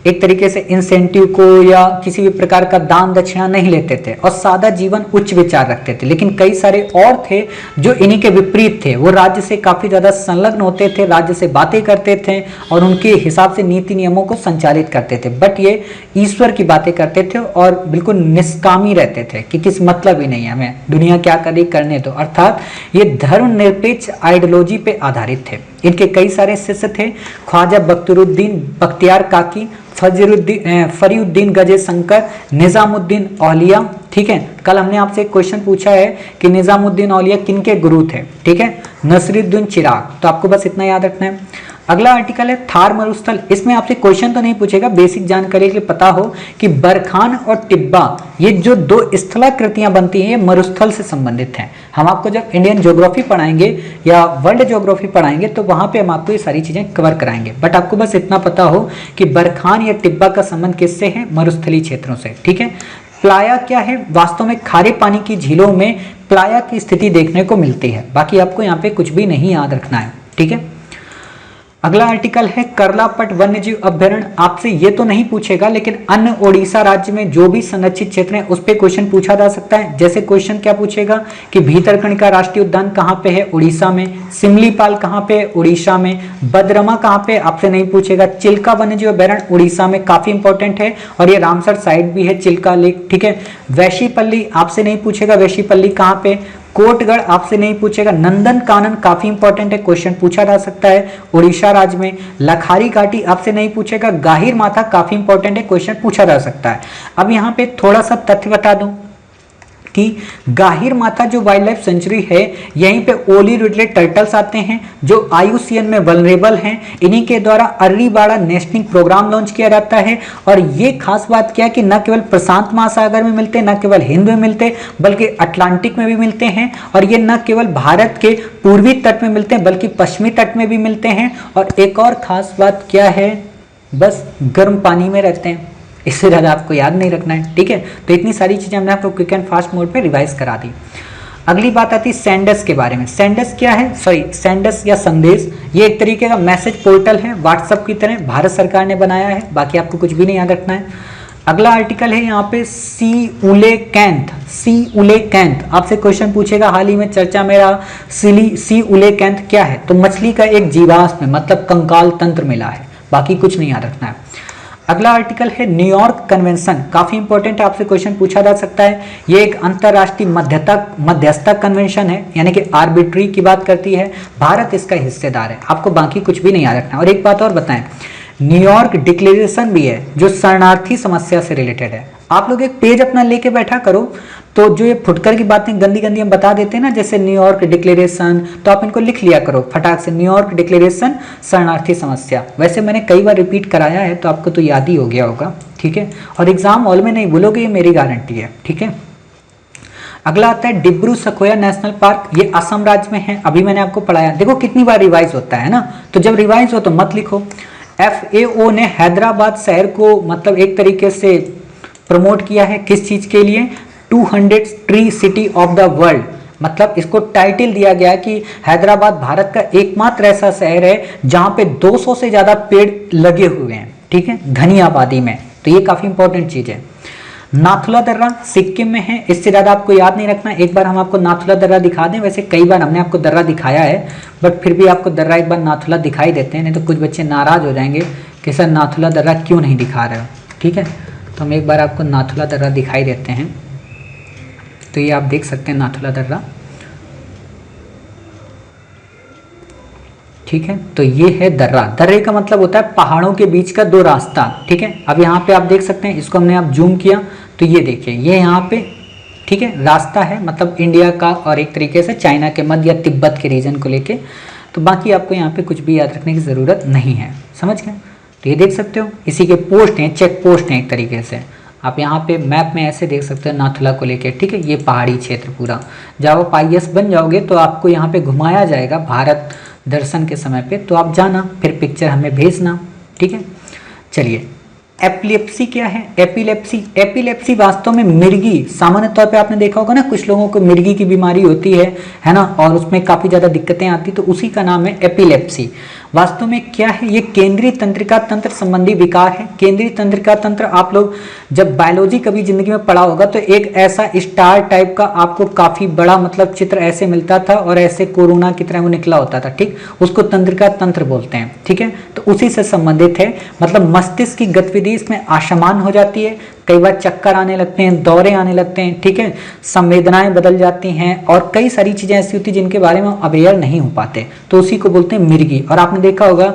एक तरीके से इंसेंटिव को या किसी भी प्रकार का दान दक्षिणा नहीं लेते थे और सादा जीवन उच्च विचार रखते थे। लेकिन कई सारे और थे जो इन्हीं के विपरीत थे, वो राज्य से काफी ज्यादा संलग्न होते थे, राज्य से बातें करते थे और उनके हिसाब से नीति नियमों को संचालित करते थे। बट ये ईश्वर की बातें करते थे और बिल्कुल निष्कामी रहते थे कि किस मतलब ही नहीं है, हमें दुनिया क्या करे करने दो। अर्थात ये धर्मनिरपेक्ष आइडियोलॉजी पे आधारित थे। इनके कई सारे शिष्य थे, ख्वाजा बख्तियारुद्दीन बख्तियार काकी, फरीउद्दीन गजे शंकर, निजामुद्दीन औलिया। ठीक है, कल हमने आपसे एक क्वेश्चन पूछा है कि निजामुद्दीन औलिया किनके गुरु थे। ठीक है, नसरुद्दीन चिराग। तो आपको बस इतना याद रखना है। अगला आर्टिकल है थार मरुस्थल। इसमें आपसे क्वेश्चन तो नहीं पूछेगा, बेसिक जानकारी के लिए पता हो कि बरखान और टिब्बा ये जो 2 स्थलाकृतियां बनती हैं ये मरुस्थल से संबंधित हैं। हम आपको जब इंडियन ज्योग्राफी पढ़ाएंगे या वर्ल्ड ज्योग्राफी पढ़ाएंगे तो वहां पे हम आपको ये सारी चीजें कवर कराएंगे। बट आपको बस इतना पता हो कि बरखान या टिब्बा का संबंध किससे है? मरुस्थलीय क्षेत्रों से। ठीक है, प्लाया क्या है? वास्तव में खारे पानी की झीलों में प्लाया की स्थिति देखने को मिलती है। बाकी आपको यहाँ पे कुछ भी नहीं याद रखना है। ठीक है, अगला आर्टिकल है करलापट वन्यजीव अभ्यारण्य। आपसे ये तो नहीं पूछेगा, लेकिन अन्य ओडिशा राज्य में जो भी संरक्षित क्षेत्र हैं उस पे क्वेश्चन पूछा जा सकता है। जैसे क्वेश्चन क्या पूछेगा कि भीतरकनिका राष्ट्रीय उद्यान कहाँ पे है? उड़ीसा में। सिमलीपाल कहाँ पे है? उड़ीसा में। बदरमा कहाँ पे? आपसे नहीं पूछेगा। चिल्का वन्यजीव अभ्यारण्य उड़ीसा में, काफी इंपॉर्टेंट है और ये रामसर साइड भी है, चिल्का लेक। ठीक है, वैशीपल्ली आपसे नहीं पूछेगा, वैशीपल्ली कहाँ पे? कोटगढ़ आपसे नहीं पूछेगा। नंदन कानन काफी इंपॉर्टेंट है, क्वेश्चन पूछा जा सकता है, उड़ीसा राज्य में। लखारी घाटी आपसे नहीं पूछेगा। गाहिर माथा काफी इंपॉर्टेंट है, क्वेश्चन पूछा जा सकता है। अब यहाँ पे थोड़ा सा तथ्य बता दूं कि गाहिर माथा जो वाइल्ड लाइफ सेंचुरी है, यहीं पे ओली रिडले टर्टल्स आते हैं जो IUCN में वल्नरेबल हैं। इन्हीं के द्वारा अर्रीबाड़ा नेशनिंग प्रोग्राम लॉन्च किया जाता है। और ये खास बात क्या है कि न केवल प्रशांत महासागर में मिलते हैं, न केवल हिंद में मिलते, बल्कि अटलांटिक में भी मिलते हैं। और ये न केवल भारत के पूर्वी तट में मिलते हैं, बल्कि पश्चिमी तट में भी मिलते हैं। और एक और खास बात क्या है, बस गर्म पानी में रहते हैं, इससे ज़्यादा आपको याद नहीं रखना है, ठीक है। तो इतनी सारी चीज़ें हमने आपको क्विक एंड फास्ट मोड पे रिवाइज करा दी। अगली बात आती है सेंडस के बारे में। सेंडस क्या है, सॉरी सेंडस या संदेश, ये एक तरीके का मैसेज पोर्टल है, व्हाट्सएप की तरह, भारत सरकार ने बनाया है, बाकी आपको कुछ भी नहीं याद रखना है। अगला आर्टिकल है यहाँ पे सी उलेकैंथ। आपसे क्वेश्चन पूछेगा, हाल ही में चर्चा में रहा सी उलेकैंथ क्या है, तो मछली का एक जीवाश्म मतलब कंकाल तंत्र मिला है, बाकी कुछ नहीं याद रखना है। अगला आर्टिकल है न्यूयॉर्क कन्वेंशन, काफी इंपॉर्टेंट है, आपसे क्वेश्चन पूछा जा सकता है। ये एक अंतरराष्ट्रीय मध्यस्थता कन्वेंशन है, यानी कि आर्बिट्री की बात करती है, भारत इसका हिस्सेदार है, आपको बाकी कुछ भी नहीं याद रखना। और एक बात और बताएं, न्यूयॉर्क डिक्लेरेशन भी है जो शरणार्थी समस्या से रिलेटेड है। आप लोग एक पेज अपना लेके बैठा करो, तो जो ये फुटकर की बातें गंदी गंदी हम बता देते हैं ना, जैसे न्यूयॉर्क डिक्लेरेशन, तो आप इनको लिख लिया करो फटाक से, न्यूयॉर्क डिक्लेरेशन शरणार्थी समस्या। वैसे मैंने कई बार रिपीट कराया है तो आपको तो याद ही हो गया होगा, ठीक है। और एग्जाम हॉल में नहीं भूलोगे, ये मेरी गारंटी है, ठीक है। अगला आता है डिब्रू सखोया नेशनल पार्क, ये असम राज्य में है, अभी मैंने आपको पढ़ाया। देखो कितनी बार रिवाइज होता है ना, तो जब रिवाइज हो तो मत लिखो। FAO ने हैदराबाद शहर को मतलब एक तरीके से प्रमोट किया है, किस चीज के लिए, 200 tree city of the world, मतलब इसको टाइटल दिया गया कि हैदराबाद भारत का एकमात्र ऐसा शहर है जहां पे 200 से ज्यादा पेड़ लगे हुए हैं, ठीक है, घनी आबादी में। तो ये काफी इंपॉर्टेंट चीज है। नाथुला दर्रा सिक्किम में है, इससे ज़्यादा आपको याद नहीं रखना। एक बार हम आपको नाथुला दर्रा दिखा दें, वैसे कई बार हमने आपको दर्रा दिखाया है, बट फिर भी आपको दर्रा एक बार नाथुला दिखाई देते हैं, नहीं तो कुछ बच्चे नाराज़ हो जाएंगे कि सर नाथुला दर्रा क्यों नहीं दिखा रहे हो, ठीक है। तो हम एक बार आपको नाथुला दर्रा दिखाई देते हैं, तो ये आप देख सकते हैं नाथुला दर्रा, ठीक है। तो ये है दर्रा, दर्रे का मतलब होता है पहाड़ों के बीच का दो रास्ता, ठीक है। अब यहाँ पे आप देख सकते हैं, इसको हमने आप जूम किया तो ये देखिए, ये यहाँ पे, ठीक है, रास्ता है, मतलब इंडिया का और एक तरीके से चाइना के मध्य या तिब्बत के रीजन को लेके। तो बाकी आपको यहाँ पे कुछ भी याद रखने की ज़रूरत नहीं है, समझ गए। तो ये देख सकते हो, इसी के पोस्ट हैं, चेक पोस्ट हैं एक तरीके से, आप यहाँ पे मैप में ऐसे देख सकते हो नाथुला को लेके, ठीक है। ये पहाड़ी क्षेत्र पूरा, जब आप IAS बन जाओगे तो आपको यहाँ पे घुमाया जाएगा भारत दर्शन के समय पे, तो आप जाना, फिर पिक्चर हमें भेजना, ठीक है। चलिए, एपिलेप्सी क्या है, एपिलेप्सी वास्तव में मिर्गी, सामान्य तौर पे आपने देखा होगा ना, कुछ लोगों को मिर्गी की बीमारी होती है ना, और उसमें काफ़ी ज़्यादा दिक्कतें आती, तो उसी का नाम है एपिलेप्सी। वास्तव में क्या है, ये केंद्रीय तंत्रिका तंत्र संबंधी विकार है। केंद्रीय तंत्रिका तंत्र आप लोग जब बायोलॉजी कभी जिंदगी में पढ़ा होगा तो एक ऐसा स्टार टाइप का आपको काफ़ी बड़ा मतलब चित्र ऐसे मिलता था, और ऐसे कोरोना की तरह वो निकला होता था, ठीक, उसको तंत्रिका तंत्र बोलते हैं, ठीक है। तो उसी से संबंधित है, मतलब मस्तिष्क की गतिविधि इसमें असमान हो जाती है, कई बार चक्कर आने लगते हैं, दौरे आने लगते हैं, ठीक है, संवेदनाएं बदल जाती हैं, और कई सारी चीज़ें ऐसी होती हैं जिनके बारे में अवेयर नहीं हो पाते, तो उसी को बोलते हैं मिर्गी। और आपने देखा होगा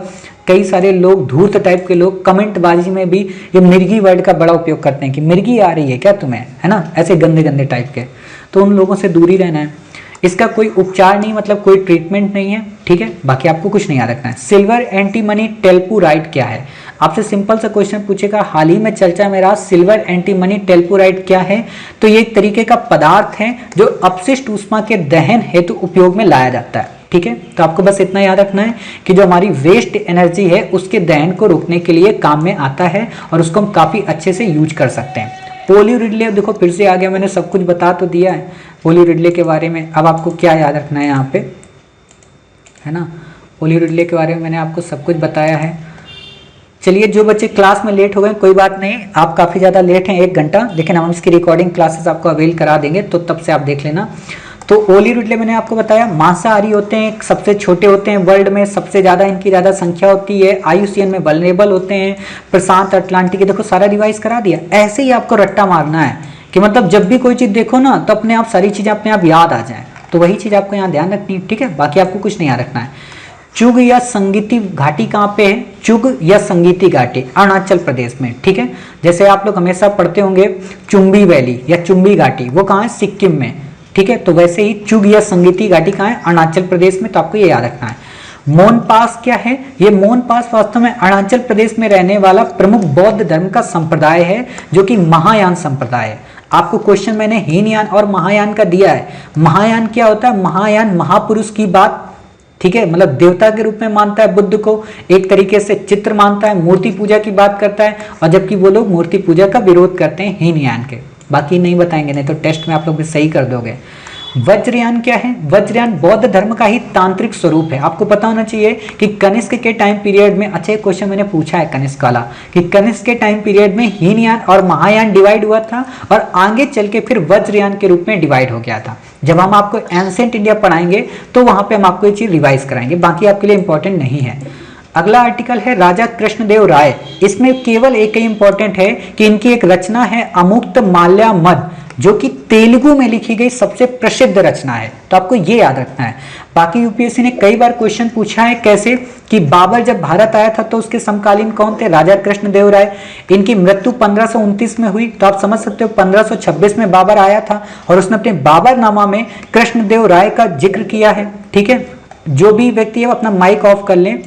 कई सारे लोग, धूर्त टाइप के लोग, कमेंटबाजी में भी ये मिर्गी वर्ड का बड़ा उपयोग करते हैं कि मिर्गी आ रही है क्या तुम्हें, है ना, ऐसे गंदे गंदे टाइप के, तो उन लोगों से दूरी रहना है। इसका कोई उपचार नहीं, मतलब कोई ट्रीटमेंट नहीं है, ठीक है। बाकी आपको कुछ नहीं याद रखना है। सिल्वर एंटीमनी टेल्पुराइड क्या है, आपसे सिंपल सा क्वेश्चन पूछेगा, हाल ही में चर्चा में रहा सिल्वर एंटीमनी टेल्पुराइड क्या है, तो ये एक तरीके का पदार्थ है जो अपशिष्ट ऊष्मा के दहन हेतु उपयोग में लाया जाता है, ठीक है। तो आपको बस इतना याद रखना है कि जो हमारी वेस्ट एनर्जी है उसके दहन को रोकने के लिए काम में आता है, और उसको हम काफ़ी अच्छे से यूज कर सकते हैं। पोलियोरिडले, देखो फिर से आ गया, मैंने सब कुछ बता तो दिया है पोलियोरिडले के बारे में। अब आपको क्या याद रखना है यहाँ पे, है ना, पोलियोरिडले के बारे में मैंने आपको सब कुछ बताया है। चलिए, जो बच्चे क्लास में लेट हो गए कोई बात नहीं, आप काफ़ी ज़्यादा लेट हैं 1 घंटा, लेकिन हम इसकी रिकॉर्डिंग क्लासेस आपको अवेल करा देंगे, तो तब से आप देख लेना। तो ओलियोरिडले मैंने आपको बताया मांसाहारी होते हैं, सबसे छोटे होते हैं वर्ल्ड में, सबसे ज़्यादा इनकी ज़्यादा संख्या होती है, IUCN में वल्नरेबल होते हैं, प्रशांत अटलांटिक, देखो सारा रिवाइज करा दिया। ऐसे ही आपको रट्टा मारना है कि मतलब जब भी कोई चीज़ देखो ना तो अपने आप सारी चीज़ें अपने आप याद आ जाए, तो वही चीज़ आपको यहाँ ध्यान रखनी है, ठीक है। बाकी आपको कुछ नहीं याद रखना है। चुग या संगीती घाटी कहाँ पे है? चुग या संगीती घाटी अरुणाचल प्रदेश में, ठीक है। जैसे आप लोग हमेशा पढ़ते होंगे चुम्बी वैली या चुम्बी घाटी, वो कहाँ है? सिक्किम में, ठीक है। तो वैसे ही चुग या संगीती घाटी कहाँ है? अरुणाचल प्रदेश में। तो आपको ये याद रखना है। मोन पास क्या है? ये मोन पास वास्तव में अरुणाचल प्रदेश में रहने वाला प्रमुख बौद्ध धर्म का संप्रदाय है, जो कि महायान संप्रदाय है। आपको क्वेश्चन मैंने हीनयान और महायान का दिया है। महायान क्या होता है? महायान महापुरुष की बात, ठीक है, मतलब देवता के रूप में मानता है बुद्ध को, एक तरीके से चित्र मानता है, मूर्ति पूजा की बात करता है, और जबकि वो लोग मूर्ति पूजा का विरोध करते हैं हीनयान के। बाकी नहीं बताएंगे, नहीं तो टेस्ट में आप लोग भी सही कर दोगे। वज्रयान क्या है? वज्रयान बौद्ध धर्म का ही तांत्रिक स्वरूप है। आपको पता होना चाहिए कि कनिष्क के टाइम पीरियड में, अच्छा एक क्वेश्चन मैंने पूछा है कनिष्क वाला, कि कनिष्क के टाइम पीरियड में हीनयान और महायान डिवाइड हुआ था, और आगे चल के फिर वज्रयान के रूप में डिवाइड हो गया था। जब हम आपको एंशिएंट इंडिया पढ़ाएंगे तो वहां पे हम आपको ये चीज रिवाइज कराएंगे, बाकी आपके लिए इंपॉर्टेंट नहीं है। अगला आर्टिकल है राजा कृष्णदेव राय। इसमें केवल एक ही इंपॉर्टेंट है कि इनकी एक रचना है अमुक्त माल्या मद, जो कि तेलुगु में लिखी गई सबसे प्रसिद्ध रचना है। तो आपको ये याद रखना है। बाकी यूपीएससी ने कई बार क्वेश्चन पूछा है, कैसे कि बाबर जब भारत आया था तो उसके समकालीन कौन थे? राजा कृष्णदेव राय। इनकी मृत्यु 1529 में हुई, तो आप समझ सकते हो 1526 में बाबर आया था, और उसने अपने बाबरनामा में कृष्णदेव राय का जिक्र किया है, ठीक है। जो भी व्यक्ति है वो अपना माइक ऑफ कर लें,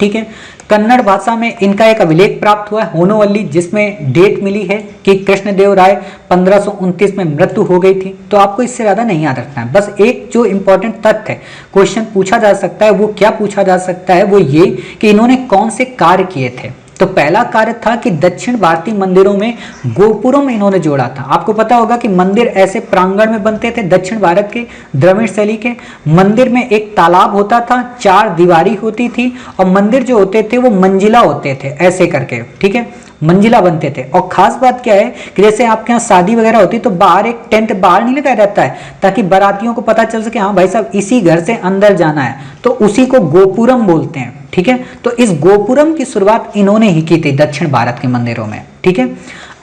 ठीक है। कन्नड़ भाषा में इनका एक अभिलेख प्राप्त हुआ है होनोवल्ली, जिसमें डेट मिली है कि कृष्णदेव राय 1529 में मृत्यु हो गई थी। तो आपको इससे ज्यादा नहीं याद रखना है। बस एक जो इंपॉर्टेंट तथ्य है, क्वेश्चन पूछा जा सकता है, वो क्या पूछा जा सकता है? वो ये कि इन्होंने कौन से कार्य किए थे। तो पहला कार्य था कि दक्षिण भारतीय मंदिरों में गोपुरों में इन्होंने जोड़ा था। आपको पता होगा कि मंदिर ऐसे प्रांगण में बनते थे दक्षिण भारत के द्रविड़ शैली के। मंदिर में एक तालाब होता था, 4 दीवारी होती थी, और मंदिर जो होते थे वो मंजिला होते थे, ऐसे करके, ठीक है, मंजिला बनते थे। और खास बात क्या है कि जैसे आपके यहाँ शादी वगैरह होती तो बाहर एक टेंट बाहर नहीं लगाया जाता है, ताकि बारातियों को पता चल सके हाँ भाई साहब इसी घर से अंदर जाना है, तो उसी को गोपुरम बोलते हैं, ठीक है। तो इस गोपुरम की शुरुआत इन्होंने ही की थी दक्षिण भारत के मंदिरों में, ठीक है।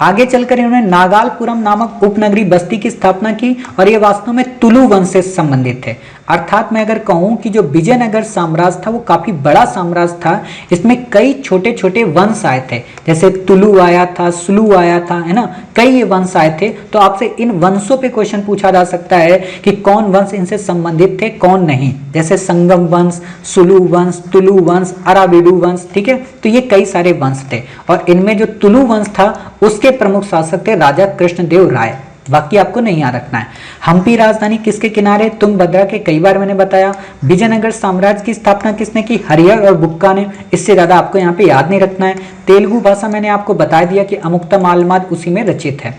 आगे चलकर इन्होंने नागालपुरम नामक उपनगरी बस्ती की स्थापना की, और ये वास्तव में तुलु वंश से संबंधित थे। अर्थात मैं अगर कहूं कि जो विजयनगर साम्राज्य था वो काफी बड़ा साम्राज्य था, इसमें कई छोटे छोटे वंश आए थे, जैसे तुलु आया था, सुलु आया था, है ना, कई ये वंश आए थे। तो आपसे इन वंशों पे क्वेश्चन पूछा जा सकता है कि कौन वंश इनसे संबंधित थे, कौन नहीं, जैसे संगम वंश, सुलु वंश, तुलु वंश, अराविडु वंश, ठीक है। तो ये कई सारे वंश थे, और इनमें जो तुलु वंश था उसके प्रमुख शासक थे राजा कृष्णदेव राय। बाकी आपको नहीं याद रखना है। हम्पी राजधानी किसके किनारे? तुंगभद्रा के, कई बार मैंने बताया। विजयनगर साम्राज्य की स्थापना किसने की? हरिहर और बुक्का ने। इससे ज्यादा आपको यहाँ पे याद नहीं रखना है। तेलुगु भाषा मैंने आपको बता दिया कि अमुक्ता मालमाद उसी में रचित है।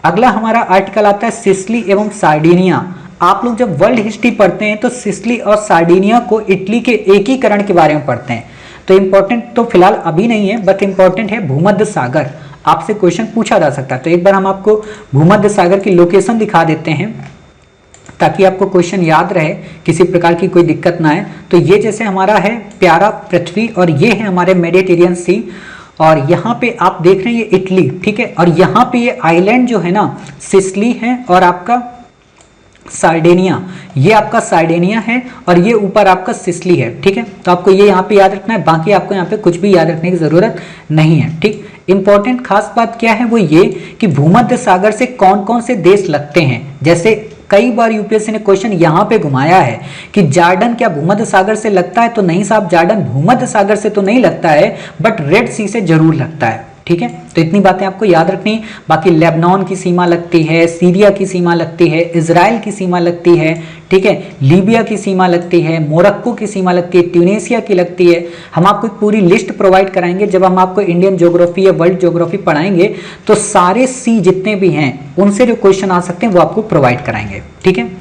अगला हमारा आर्टिकल आता है सिसिली एवं सार्डिनिया। आप लोग जब वर्ल्ड हिस्ट्री पढ़ते हैं तो सिसिली और सार्डिनिया को इटली के एकीकरण के बारे में पढ़ते हैं। तो इंपॉर्टेंट तो फिलहाल अभी नहीं है, बट इंपॉर्टेंट है भूमध्य सागर। आपसे क्वेश्चन पूछा जा सकता है, तो एक बार हम आपको भूमध्य सागर की लोकेशन दिखा देते हैं ताकि आपको क्वेश्चन याद रहे, किसी प्रकार की कोई दिक्कत ना आए। तो ये जैसे हमारा है प्यारा पृथ्वी, और ये है हमारे मेडिटेरियन सी, और यहाँ पे आप देख रहे हैं ये इटली, ठीक है। और यहाँ पे ये आइलैंड जो है ना सिसिली है, और आपका सार्डिनिया, ये आपका सार्डिनिया है, और ये ऊपर आपका सिसिली है, ठीक है। तो आपको ये यहाँ पे याद रखना है, बाकी आपको यहाँ पे कुछ भी याद रखने की जरूरत नहीं है, ठीक। इंपॉर्टेंट खास बात क्या है वो ये कि भूमध्य सागर से कौन कौन से देश लगते हैं। जैसे कई बार यूपीएससी ने क्वेश्चन यहाँ पे घुमाया है कि जार्डन क्या भूमध्य सागर से लगता है? तो नहीं साहब, जार्डन भूमध्य सागर से तो नहीं लगता है, बट रेड सी से जरूर लगता है, ठीक है। तो इतनी बातें आपको याद रखनी। बाकी लेबनान की सीमा लगती है, सीरिया की सीमा लगती है, इजराइल की सीमा लगती है, ठीक है, लीबिया की सीमा लगती है, मोरक्को की सीमा लगती है, ट्यूनीशिया की लगती है। हम आपको एक पूरी लिस्ट प्रोवाइड कराएंगे जब हम आपको इंडियन ज्योग्राफी या वर्ल्ड ज्योग्राफी पढ़ाएंगे, तो सारे सी जितने भी हैं उनसे जो क्वेश्चन आ सकते हैं वो आपको प्रोवाइड कराएंगे, ठीक है।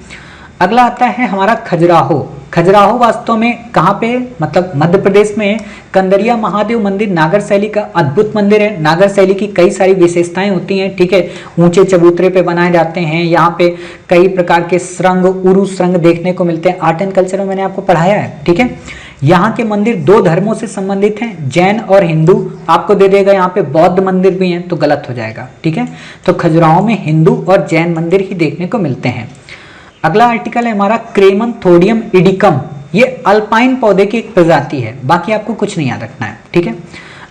अगला आता है हमारा खजुराहो। खजुराहो वास्तव में कहाँ पे, मतलब मध्य प्रदेश में कंदरिया महादेव मंदिर नागर शैली का अद्भुत मंदिर है। नागर शैली की कई सारी विशेषताएं होती हैं, ठीक है। ऊंचे चबूतरे पे बनाए जाते हैं, यहाँ पे कई प्रकार के श्रृंग, उरु श्रृंग देखने को मिलते हैं। आर्ट एंड कल्चर में मैंने आपको पढ़ाया है, ठीक है। यहाँ के मंदिर 2 धर्मों से संबंधित हैं, जैन और हिंदू। आपको दे देगा यहाँ पे बौद्ध मंदिर भी हैं तो गलत हो जाएगा, ठीक है। तो खजुराहो में हिंदू और जैन मंदिर ही देखने को मिलते हैं। अगला आर्टिकल है हमारा क्रेमंथोडियम इडिकम। ये अल्पाइन पौधे की एक प्रजाति है, बाकी आपको कुछ नहीं याद रखना है, ठीक है।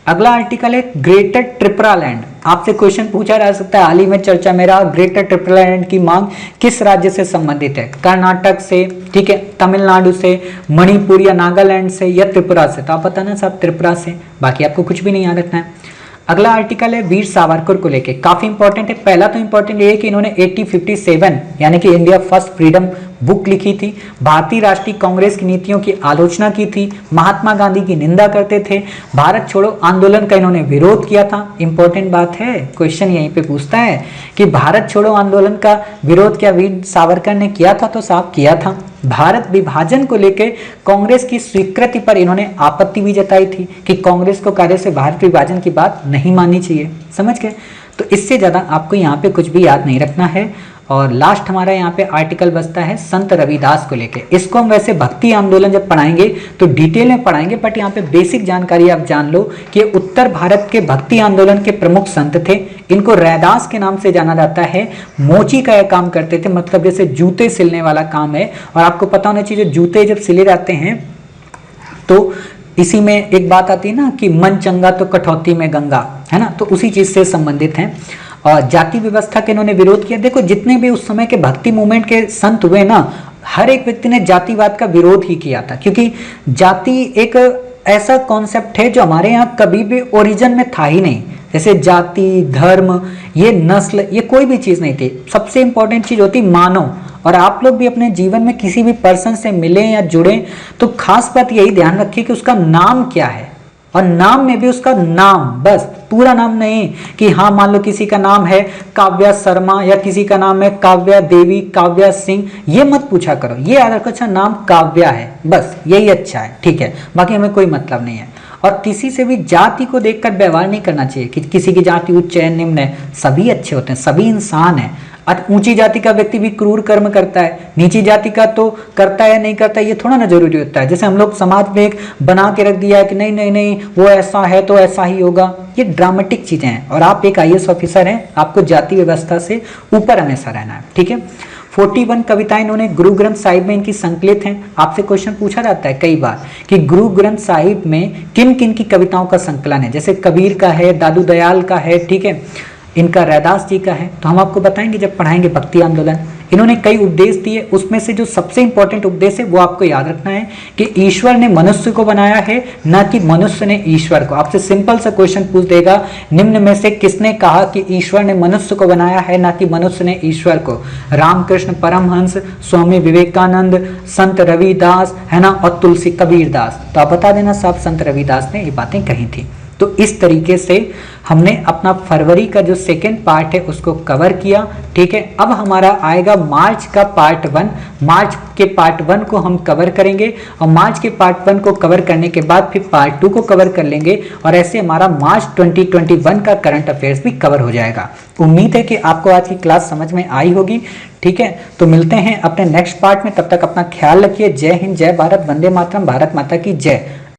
अगला आर्टिकल है ग्रेटर त्रिपुरा लैंड। आपसे क्वेश्चन पूछा जा सकता है, हाल ही में चर्चा में रहा, ग्रेटर त्रिपुरा लैंड की मांग किस राज्य से संबंधित है? कर्नाटक से, ठीक है, तमिलनाडु से, मणिपुर या नागालैंड से, या त्रिपुरा से? तो आप बताना साहब त्रिपुरा से, बाकी आपको कुछ भी नहीं याद रखना है। अगला आर्टिकल है वीर सावरकर को लेके, काफी इंपॉर्टेंट है। पहला तो इंपॉर्टेंट ये है कि इन्होंने 1857 यानी कि इंडिया फर्स्ट फ्रीडम बुक लिखी थी, भारतीय राष्ट्रीय कांग्रेस की नीतियों की आलोचना की थी, महात्मा गांधी की निंदा करते थे, भारत छोड़ो आंदोलन का इन्होंने विरोध किया था। इंपॉर्टेंट बात है, क्वेश्चन यहीं पे पूछता है कि भारत छोड़ो आंदोलन का विरोध क्या वीर सावरकर ने किया था? तो साहब किया था। भारत विभाजन को लेकर कांग्रेस की स्वीकृति पर इन्होंने आपत्ति भी जताई थी कि कांग्रेस को कार्य से भारत विभाजन की बात नहीं माननी चाहिए, समझ गए। तो इससे ज्यादा आपको यहाँ पे कुछ भी याद नहीं रखना है। और लास्ट हमारा यहाँ पे आर्टिकल बचता है संत रविदास को लेके। इसको हम वैसे भक्ति आंदोलन जब पढ़ाएंगे तो डिटेल में पढ़ाएंगे, बट यहाँ पे बेसिक जानकारी आप जान लो कि उत्तर भारत के भक्ति आंदोलन के प्रमुख संत थे। इनको रैदास के नाम से जाना जाता है। मोची का यह काम करते थे, मतलब जैसे जूते सिलने वाला काम है। और आपको पता होना चाहिए जूते जब सिले जाते हैं तो इसी में एक बात आती है ना कि मन चंगा तो कठौती में गंगा, है ना, तो उसी चीज से संबंधित है। और जाति व्यवस्था के इन्होंने विरोध किया। देखो जितने भी उस समय के भक्ति मूवमेंट के संत हुए ना, हर एक व्यक्ति ने जातिवाद का विरोध ही किया था, क्योंकि जाति एक ऐसा कॉन्सेप्ट है जो हमारे यहाँ कभी भी ओरिजिन में था ही नहीं। जैसे जाति, धर्म, ये नस्ल, ये कोई भी चीज नहीं थी। सबसे इंपॉर्टेंट चीज होती मानव। और आप लोग भी अपने जीवन में किसी भी पर्सन से मिले या जुड़े तो खास बात यही ध्यान रखिए कि उसका नाम क्या है, और नाम में भी उसका नाम, बस पूरा नाम नहीं कि हाँ मान लो किसी का नाम है काव्या शर्मा या किसी का नाम है काव्या देवी, काव्या सिंह, ये मत पूछा करो। ये याद रखो अच्छा नाम काव्या है, बस यही अच्छा है, ठीक है, बाकी हमें कोई मतलब नहीं है। और किसी से भी जाति को देखकर व्यवहार नहीं करना चाहिए कि किसी की जाति उच्च है निम्न है, सभी अच्छे होते हैं, सभी इंसान है। ऊंची जाति का व्यक्ति भी क्रूर कर्म करता है, नीची जाति का तो करता है नहीं करता ये थोड़ा ना जरूरी होता है। जैसे हम लोग समाज में एक बना के रख दिया है कि नहीं नहीं नहीं वो ऐसा है तो ऐसा ही होगा, ये ड्रामेटिक चीजें हैं। और आप एक IAS ऑफिसर हैं, आपको जाति व्यवस्था से ऊपर हमेशा रहना है, ठीक है। 41 कविताएं इन्होंने गुरु ग्रंथ साहिब में इनकी संकलित हैं। आपसे क्वेश्चन पूछा जाता है कई बार कि गुरु ग्रंथ साहिब में किन किन की कविताओं का संकलन है। जैसे कबीर का है, दादू दयाल का है, ठीक है, इनका रैदास जी का है। तो हम आपको बताएंगे जब पढ़ाएंगे भक्ति आंदोलन। इन्होंने कई उपदेश दिए, उसमें से जो सबसे इंपॉर्टेंट उपदेश है वो आपको याद रखना है कि ईश्वर ने मनुष्य को बनाया है, न कि मनुष्य ने ईश्वर को। आपसे सिंपल सा क्वेश्चन पूछ देगा, निम्न में से किसने कहा कि ईश्वर ने मनुष्य को बनाया है, न कि मनुष्य ने ईश्वर को? रामकृष्ण परमहंस, स्वामी विवेकानंद, संत रविदास, है ना, और तुलसी कबीरदास। तो आप बता देना साहब संत रविदास ने ये बातें कही थी। तो इस तरीके से हमने अपना फरवरी का जो सेकेंड पार्ट है उसको कवर किया, ठीक है। अब हमारा आएगा मार्च का पार्ट 1। मार्च के पार्ट 1 को हम कवर करेंगे और मार्च के पार्ट 1 को कवर करने के बाद फिर पार्ट 2 को कवर कर लेंगे और ऐसे हमारा मार्च 2021 का करंट अफेयर्स भी कवर हो जाएगा। उम्मीद है कि आपको आज की क्लास समझ में आई होगी, ठीक है। तो मिलते हैं अपने नेक्स्ट पार्ट में, तब तक अपना ख्याल रखिए। जय हिंद, जय भारत, वंदे मातरम, भारत माता की जय।